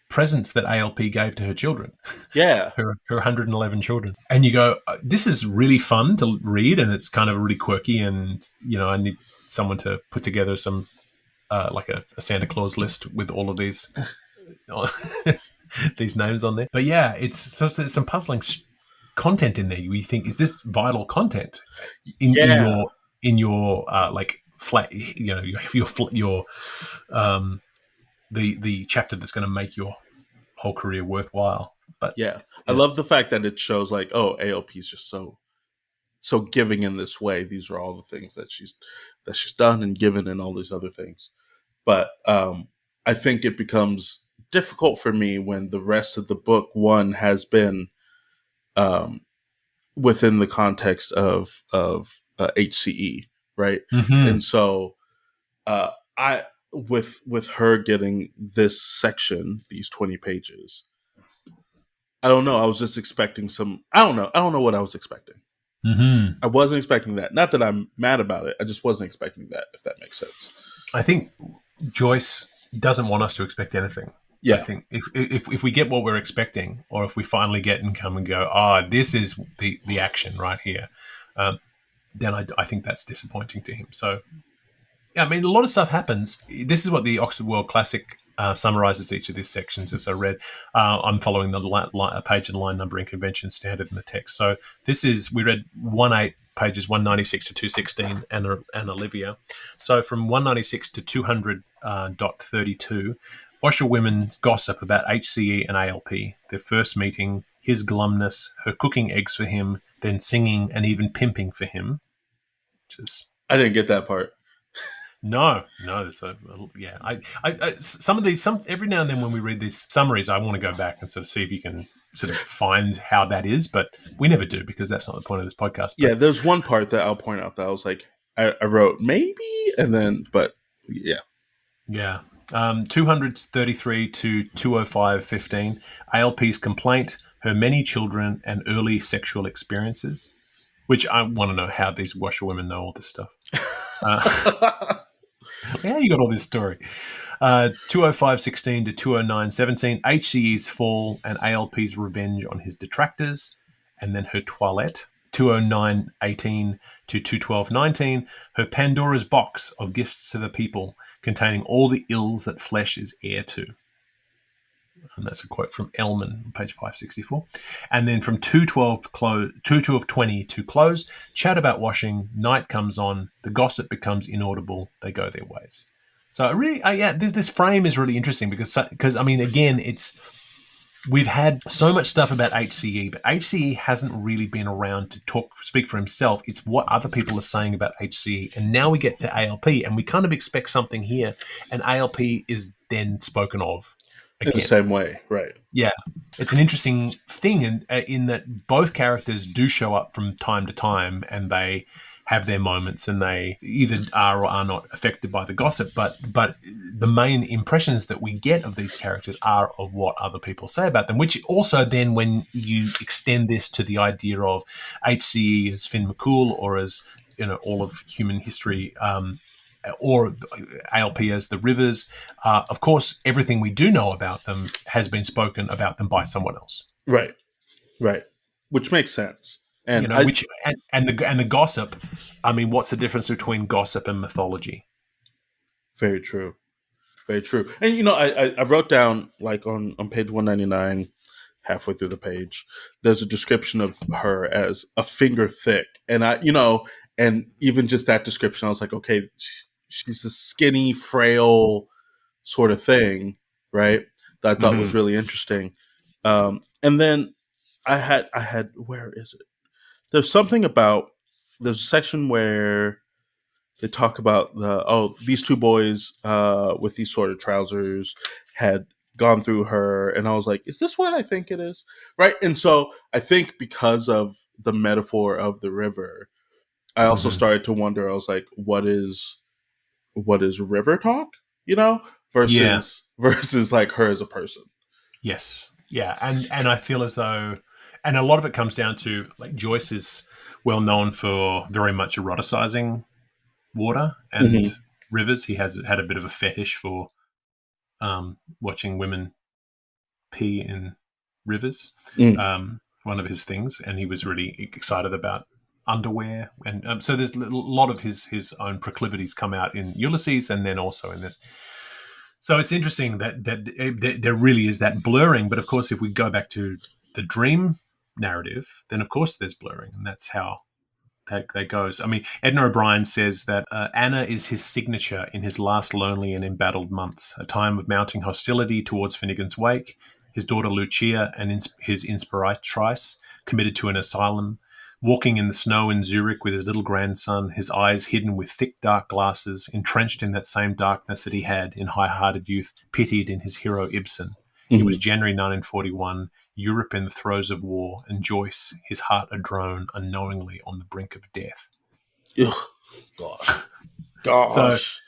presents that ALP gave to her children. Yeah. her 111 children. And you go, this is really fun to read, and it's kind of really quirky, and, I need someone to put together some, like a Santa Claus list with all of these these names on there. But yeah, it's some puzzling content in there. You think, is this vital content in your like flat, your the chapter that's going to make your whole career worthwhile. But I love the fact that it shows like, oh, ALP is just so giving in this way. These are all the things that she's done and given and all these other things. But I think it becomes difficult for me when the rest of the book 1 has been within the context of HCE, right? And so I with her getting this section, these 20 pages, I don't know. I was just expecting I don't know what I was expecting. Mm-hmm. I wasn't expecting that. Not that I'm mad about it. I just wasn't expecting that, if that makes sense. I think Joyce doesn't want us to expect anything. I Yeah. think if we get what we're expecting, or if we finally get and come and go, this is the action right here, then I think that's disappointing to him. So, yeah, I mean, a lot of stuff happens. This is what the Oxford World Classic summarizes each of these sections. As I read, I'm following the page and line numbering convention standard in the text. So we read 1/8 pages 196 to 216 and Livia. So from 196 to 200.32, washerwomen gossip about HCE and ALP, their first meeting, his glumness, her cooking eggs for him, then singing and even pimping for him. Which is, I didn't get that part. no. So yeah, some of these, every now and then when we read these summaries, I want to go back and sort of see if you can sort of find how that is, but we never do because that's not the point of this podcast. But, yeah, there's one part that I'll point out that I was like, I wrote maybe, and then, but yeah. 233 to 205.15, ALP's complaint, her many children and early sexual experiences, which I want to know how these washerwomen know all this stuff. Yeah, you got all this story. 205.16 to 209.17, HCE's fall and ALP's revenge on his detractors, and then her toilette. 209.18 to 212.19, her Pandora's box of gifts to the people, containing all the ills that flesh is heir to. And that's a quote from Ellman, page 564. And then from 212.20 to close, chat about washing, night comes on, the gossip becomes inaudible, they go their ways. So really, this frame is really interesting because I mean, again, we've had so much stuff about HCE, but HCE hasn't really been around to speak for himself. It's what other people are saying about HCE. And now we get to ALP and we kind of expect something here, and ALP is then spoken of again. In the same way, right. Yeah. It's an interesting thing in that both characters do show up from time to time and they have their moments and they either are or are not affected by the gossip, but the main impressions that we get of these characters are of what other people say about them, which also then when you extend this to the idea of HCE as Finn McCool or as, all of human history, or ALP as the rivers, of course, everything we do know about them has been spoken about them by someone else. Right. Which makes sense. And the gossip. I mean, what's the difference between gossip and mythology? Very true. And I wrote down like on page 199, halfway through the page, there's a description of her as a finger thick, and and even just that description, I was like, okay, she's a skinny, frail sort of thing, right? That I thought was really interesting. And then I had where is it? There's a section where they talk about these two boys with these sort of trousers had gone through her, and I was like, is this what I think it is? Right. And so I think because of the metaphor of the river, I also started to wonder, I was like, what is river talk, versus like her as a person. Yes. Yeah. And I feel as though, and a lot of it comes down to like Joyce is well known for very much eroticizing water and rivers. He has had a bit of a fetish for watching women pee in rivers. One of his things, and he was really excited about underwear, and so there's a lot of his own proclivities come out in Ulysses, and then also in this. So it's interesting that there really is that blurring. But of course, if we go back to the dream narrative, then of course there's blurring, and that's how that goes. I mean, Edna O'Brien says that Anna is his signature in his last lonely and embattled months, a time of mounting hostility towards Finnegan's Wake, his daughter Lucia and his inspiratrice committed to an asylum, walking in the snow in Zurich with his little grandson, his eyes hidden with thick dark glasses, entrenched in that same darkness that he had, in high-hearted youth, pitied in his hero Ibsen. It was January 1941, Europe in the throes of war, and Joyce, his heart a drone, unknowingly on the brink of death. Ugh. Gosh.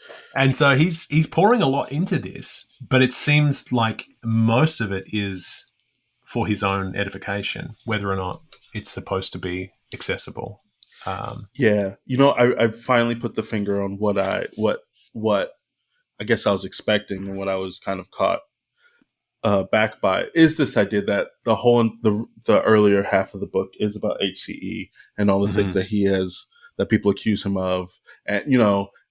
So he's pouring a lot into this, but it seems like most of it is for his own edification, whether or not it's supposed to be accessible. Yeah, I finally put the finger on what I guess I was expecting and what I was kind of caught back by is this idea that the earlier half of the book is about HCE and all the things that he has that people accuse him of, and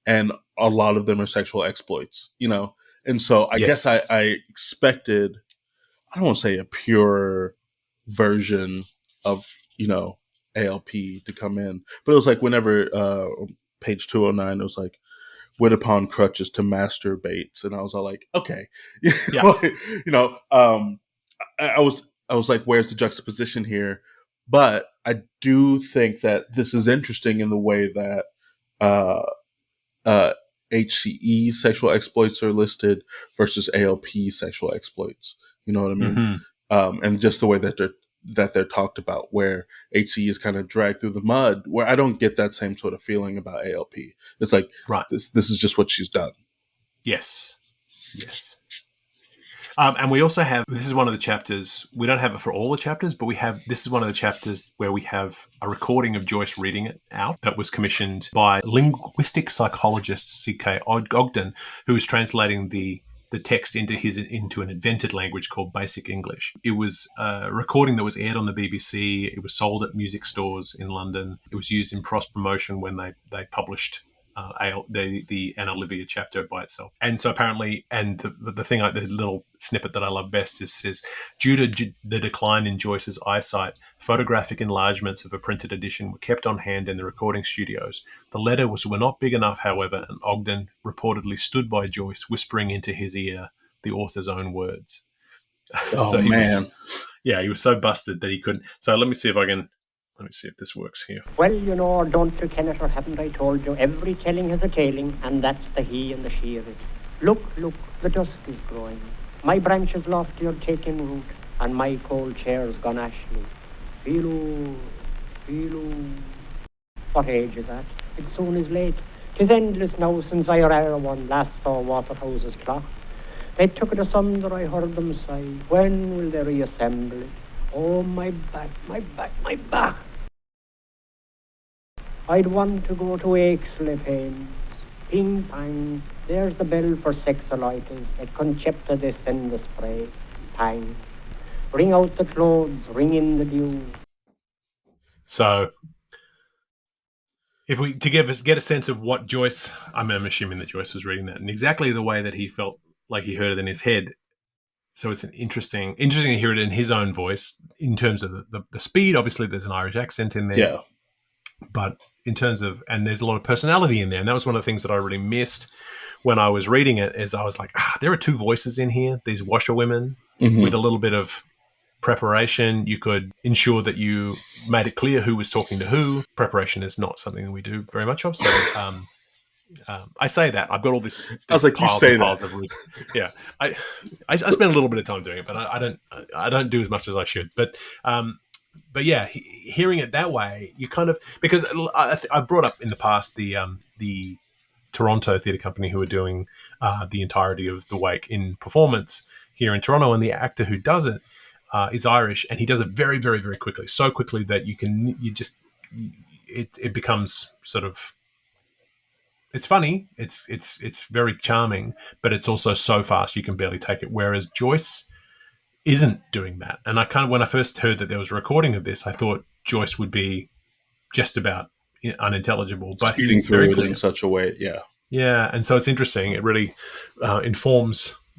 and a lot of them are sexual exploits, and so I guess I expected, I don't want to say a pure version of ALP to come in, but it was like whenever page 209, it was like wit upon crutches to masturbates, and I was all like, okay, Yeah. I was like, where's the juxtaposition here? But I do think that this is interesting in the way that uh, HCE sexual exploits are listed versus ALP sexual exploits. You know what I mean? And just the way that they're talked about, where HCE is kind of dragged through the mud, where I don't get that same sort of feeling about ALP. It's like, this is just what she's done. Yes. And we also have, this is one of the chapters, we don't have it for all the chapters, but this is one of the chapters where we have a recording of Joyce reading it out that was commissioned by linguistic psychologist C.K. Ogden, who was translating the text into an invented language called Basic English. It was a recording that was aired on the BBC. It was sold at music stores in London. It was used in cross promotion when they published the Anna Livia chapter by itself. And so apparently, and the little snippet that I love best says, due to the decline in Joyce's eyesight, photographic enlargements of a printed edition were kept on hand in the recording studios. The letters were not big enough, however, and Ogden reportedly stood by Joyce, whispering into his ear the author's own words. Oh, so man. He was so busted that he couldn't. So let me see if this works here. Well, don't you ken it, or haven't I told you? Every telling has a tailing, and that's the he and the she of it. Look, the dusk is growing. My branches lofty are taking root, and my cold chair's gone ashly. Feeloo. What age is that? It soon is late. 'Tis endless now since I or one last saw Waterhouse's clock. They took it asunder, I heard them sigh. When will they reassemble it? Oh, my back. I'd want to go to Aixley Pains. Ping pang, there's the bell for sexolitis. At Concepta de send the spray. Pang. Ring out the clothes, ring in the dew. So, if we get a sense of what Joyce, I'm assuming that Joyce was reading that in exactly the way that he felt like he heard it in his head. So it's interesting to hear it in his own voice in terms of the speed. Obviously, there's an Irish accent in there. Yeah. But in terms of, and there's a lot of personality in there. And that was one of the things that I really missed when I was reading it, is I was like, there are two voices in here, these washerwomen, with a little bit of preparation. You could ensure that you made it clear who was talking to who. Preparation is not something that we do very much of. So, I say that I've got all this. I was like, you say that. Yeah, I spend a little bit of time doing it, but I don't do as much as I should. But yeah, hearing it that way, you kind of, because I brought up in the past the Toronto Theatre Company who are doing the entirety of The Wake in performance here in Toronto, and the actor who does it is Irish, and he does it very, very, very quickly, so quickly that it becomes sort of. It's funny, it's very charming, but it's also so fast you can barely take it. Whereas Joyce isn't doing that. And I when I first heard that there was a recording of this, I thought Joyce would be just about unintelligible. But speeding through it in such a way, yeah. Yeah, and so it's interesting. It really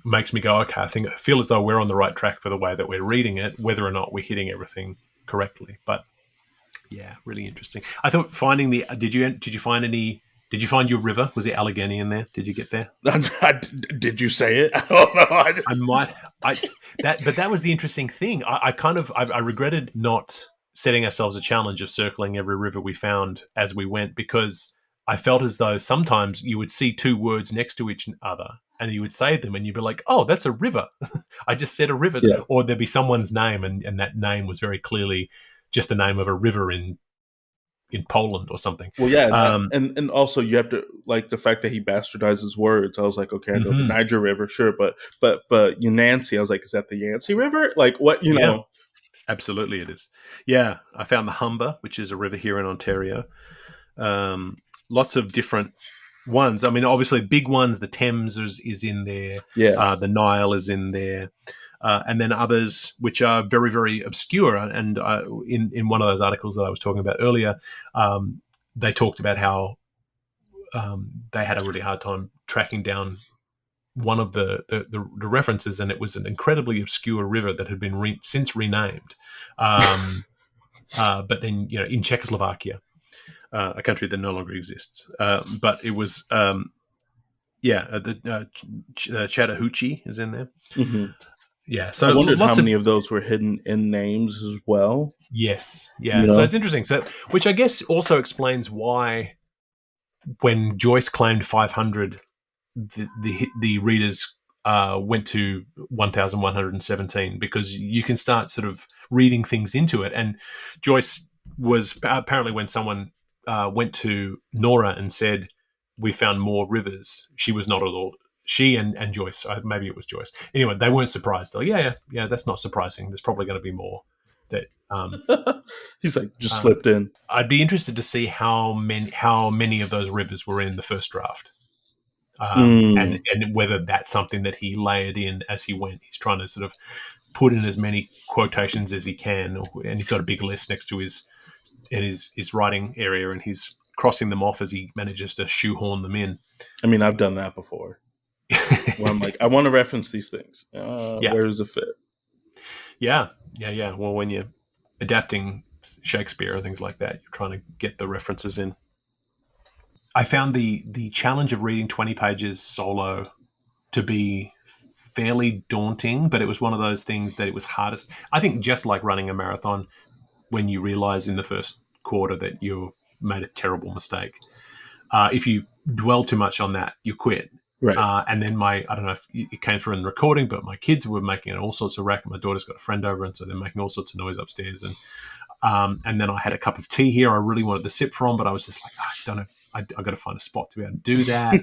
makes me go, okay, I feel as though we're on the right track for the way that we're reading it, whether or not we're hitting everything correctly. But yeah, really interesting. I thought finding did you find any? Did you find your river? Was it Allegheny in there? Did you get there? Did you say it? I don't know. I might. But that was the interesting thing. I regretted not setting ourselves a challenge of circling every river we found as we went, because I felt as though sometimes you would see two words next to each other and you would say them and you'd be like, oh, that's a river. I just said a river. Yeah. Or there'd be someone's name and that name was very clearly just the name of a river in Poland or something. Well, yeah, and also you have to, like, the fact that he bastardizes words. I was like, okay, I know the Niger River, sure, but Yanansi, I was like, is that the Yancey River? Like, what, you know? Absolutely, it is. Yeah, I found the Humber, which is a river here in Ontario. Lots of different ones. I mean, obviously, big ones. The Thames is in there. Yeah. The Nile is in there. And then others which are very, very obscure. And in one of those articles that I was talking about earlier, they talked about how they had a really hard time tracking down one of the references, and it was an incredibly obscure river that had been since renamed. But then, in Czechoslovakia, a country that no longer exists. But it was, the Chattahoochee is in there. Mm-hmm. Yeah, so I wondered how many of those were hidden in names as well. Yes, yeah. So it's interesting. So, which I guess also explains why, when Joyce claimed 500, the readers went to 1,117, because you can start sort of reading things into it. And Joyce was apparently, when someone went to Nora and said, "We found more rivers," she was not at all. She and Joyce, maybe it was Joyce. Anyway, they weren't surprised. They're like, yeah, that's not surprising. There's probably going to be more. That he's like, just slipped in. I'd be interested to see how many of those rivers were in the first draft, and whether that's something that he layered in as he went. He's trying to sort of put in as many quotations as he can, and he's got a big list next to his writing area, and he's crossing them off as he manages to shoehorn them in. I mean, I've done that before. Where I'm like, I want to reference these things. Where does it fit? Yeah. Well, when you're adapting Shakespeare or things like that, you're trying to get the references in. I found the challenge of reading 20 pages solo to be fairly daunting, but it was one of those things that it was hardest. I think just like running a marathon, when you realize in the first quarter that you made a terrible mistake. If you dwell too much on that, you quit. Right. And then I don't know if it came through in the recording, but my kids were making all sorts of racket. My daughter's got a friend over, and so they're making all sorts of noise upstairs. And then I had a cup of tea here I really wanted to sip from, but I was just like, I don't know. I've got to find a spot to be able to do that.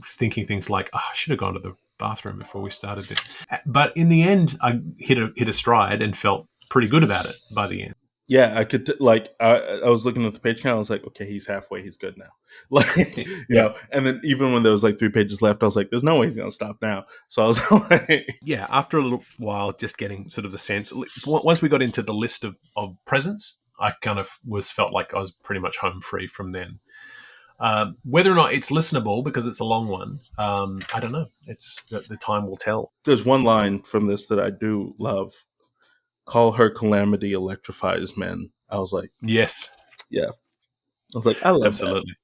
Thinking things like, I should have gone to the bathroom before we started this. But in the end, I hit a stride and felt pretty good about it by the end. Yeah, I could I was looking at the page count. I was like, okay, he's halfway. He's good now. Like, you know. And then even when there was like 3 pages left, I was like, there's no way he's gonna stop now. So I was like, yeah. After a little while, just getting sort of the sense. Once we got into the list of presents, I kind of felt like I was pretty much home free from then. Whether or not it's listenable because it's a long one, I don't know. It's the time will tell. There's one line from this that I do love. Call her calamity electrifies men. I was like, yes. Yeah. I was like, I love absolutely.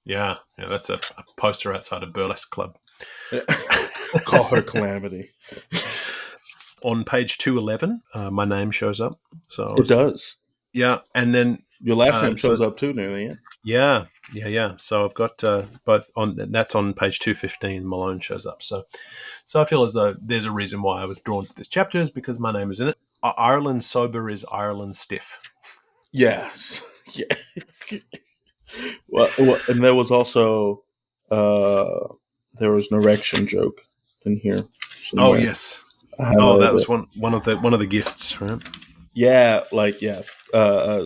That. Yeah, that's a poster outside a burlesque club. Call her calamity. On page 211, my name shows up. So it does. Yeah, and then your last name shows up too near the end. Yeah. So I've got both on. That's on page 215. Malone shows up. So I feel as though there's a reason why I was drawn to this chapter is because my name is in it. Ireland sober is Ireland stiff. Yes. Yeah. well, and there was also there was an erection joke in here. Somewhere. Oh yes. That was one of the gifts, right? Yeah,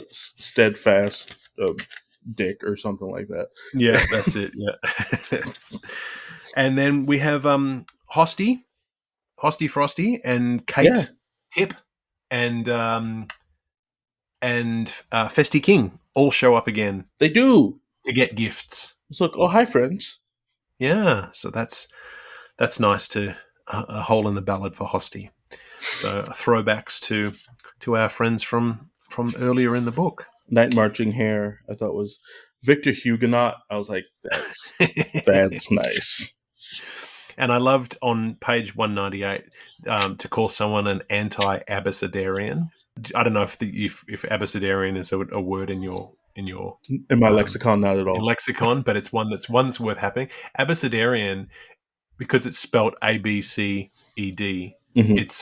steadfast dick or something like that. Yeah, that's it. Yeah. And then we have Hosty Frosty, and Kate Tip, and Festy King all show up again. They do to get gifts. It's like, oh, hi, friends. Yeah, so that's nice to a hole in the ballad for Hosty. So throwbacks to our friends from earlier in the book. Night Marching Hare, I thought was Victor Huguenot. I was like, that's nice. And I loved on page 198 to call someone an anti-abecedarian. I don't know if abecedarian is a word in my lexicon, not at all. In lexicon, but it's one that's worth having. Abecedarian, because it's spelled ABCED. Mm-hmm. It's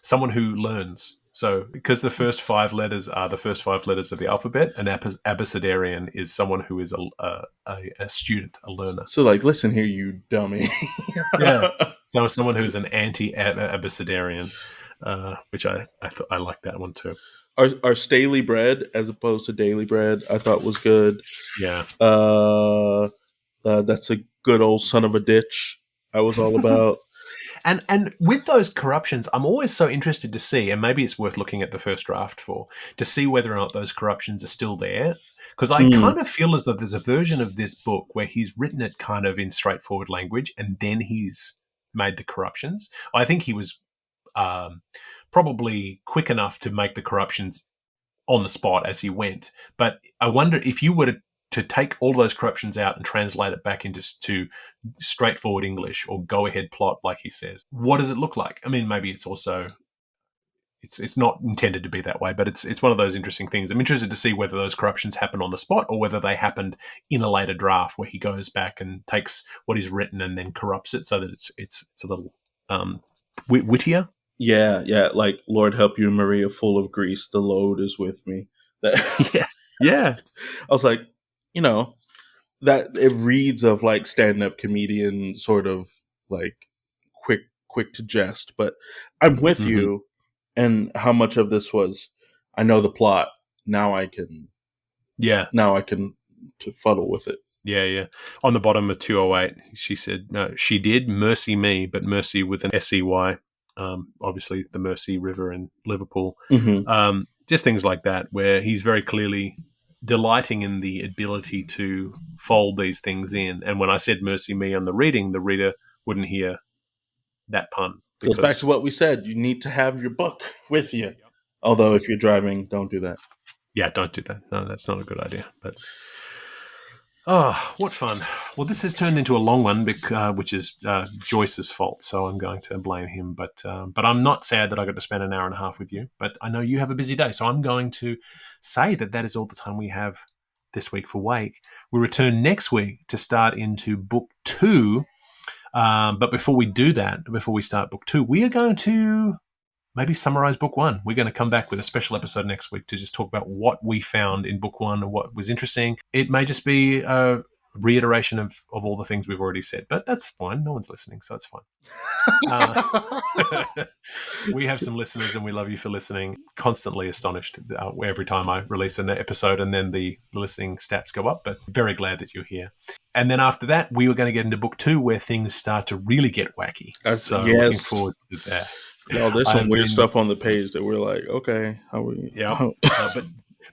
someone who learns. So because the first 5 letters are the first 5 letters of the alphabet, an abecedarian is someone who is a student, a learner. So like, listen here, you dummy. Yeah. So someone who's an anti-abecedarian. which I like that one too. Our Staley bread as opposed to daily bread, I thought was good. Yeah. That's a good old son of a ditch. I was all about. And with those corruptions, I'm always so interested to see, and maybe it's worth looking at the first draft to see whether or not those corruptions are still there. Because I kind of feel as though there's a version of this book where he's written it kind of in straightforward language and then he's made the corruptions. I think he was probably quick enough to make the corruptions on the spot as he went. But I wonder if you were to take all those corruptions out and translate it back into straightforward English or go-ahead plot, like he says, what does it look like? I mean, maybe it's also... It's not intended to be that way, but it's one of those interesting things. I'm interested to see whether those corruptions happen on the spot or whether they happened in a later draft where he goes back and takes what he's written and then corrupts it so that it's a little wittier. Yeah, like Lord help you, Maria, full of grease, the load is with me. Yeah. I was like, that it reads of like stand-up comedian sort of like quick to jest, but I'm with you. And how much of this was, I know the plot. Now I can to fuddle with it. Yeah. On the bottom of 208, she said, no, she did mercy me, but mercy with an S-E-Y. Obviously, the Mersey River in Liverpool. Just things like that, where he's very clearly delighting in the ability to fold these things in. And when I said mercy me on the reading, the reader wouldn't hear that pun. Goes back to what we said. You need to have your book with you. Yep. Although if you're driving, don't do that. Yeah, don't do that. No, that's not a good idea. But oh, what fun. Well, this has turned into a long one, which is Joyce's fault, so I'm going to blame him. But I'm not sad that I got to spend an hour and a half with you. But I know you have a busy day, so I'm going to say that is all the time we have this week for Wake. We return next week to start into Book 2. But before we do that, before we start Book 2, we are going to maybe summarize Book 1. We're going to come back with a special episode next week to just talk about what we found in Book 1 and what was interesting. It may just be a reiteration of all the things we've already said, but that's fine. No one's listening, so it's fine. We have some listeners and we love you for listening. Constantly astonished every time I release an episode and then the listening stats go up, but very glad that you're here. And then after that, we were going to get into Book 2 where things start to really get wacky. Looking forward to that. No, there's some weird stuff on the page that we're like, okay, how we... Yeah,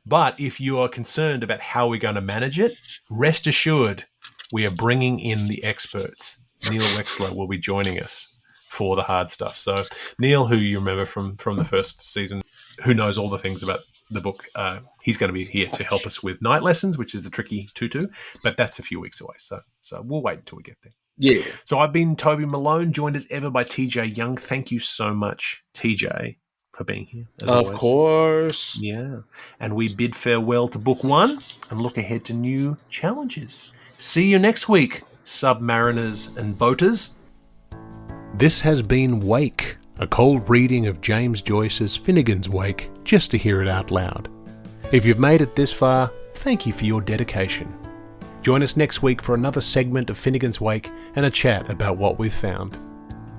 but if you are concerned about how we're going to manage it, rest assured we are bringing in the experts. Neil Wexler will be joining us for the hard stuff. So Neil, who you remember from the first season, who knows all the things about the book, he's going to be here to help us with night lessons, which is the tricky tutu, but that's a few weeks away. So we'll wait until we get there. Yeah. So I've been Toby Malone, joined as ever by TJ Young. Thank you so much, TJ, for being here. As always. Course. Yeah. And we bid farewell to Book 1 and look ahead to new challenges. See you next week, submariners and boaters. This has been Wake, a cold reading of James Joyce's Finnegan's Wake, just to hear it out loud. If you've made it this far, thank you for your dedication. Join us next week for another segment of Finnegan's Wake and a chat about what we've found.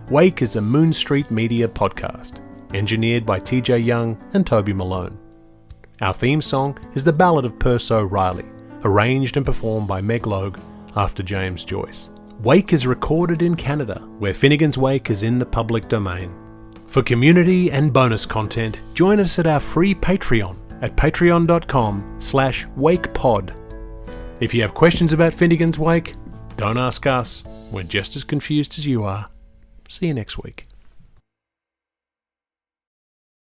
Wake is a Moon Street Media podcast, engineered by TJ Young and Toby Malone. Our theme song is The Ballad of Perce O'Reilly, arranged and performed by Meg Logue after James Joyce. Wake is recorded in Canada, where Finnegan's Wake is in the public domain. For community and bonus content, join us at our free Patreon at patreon.com/wakepod. If you have questions about Finnegan's Wake, don't ask us. We're just as confused as you are. See you next week.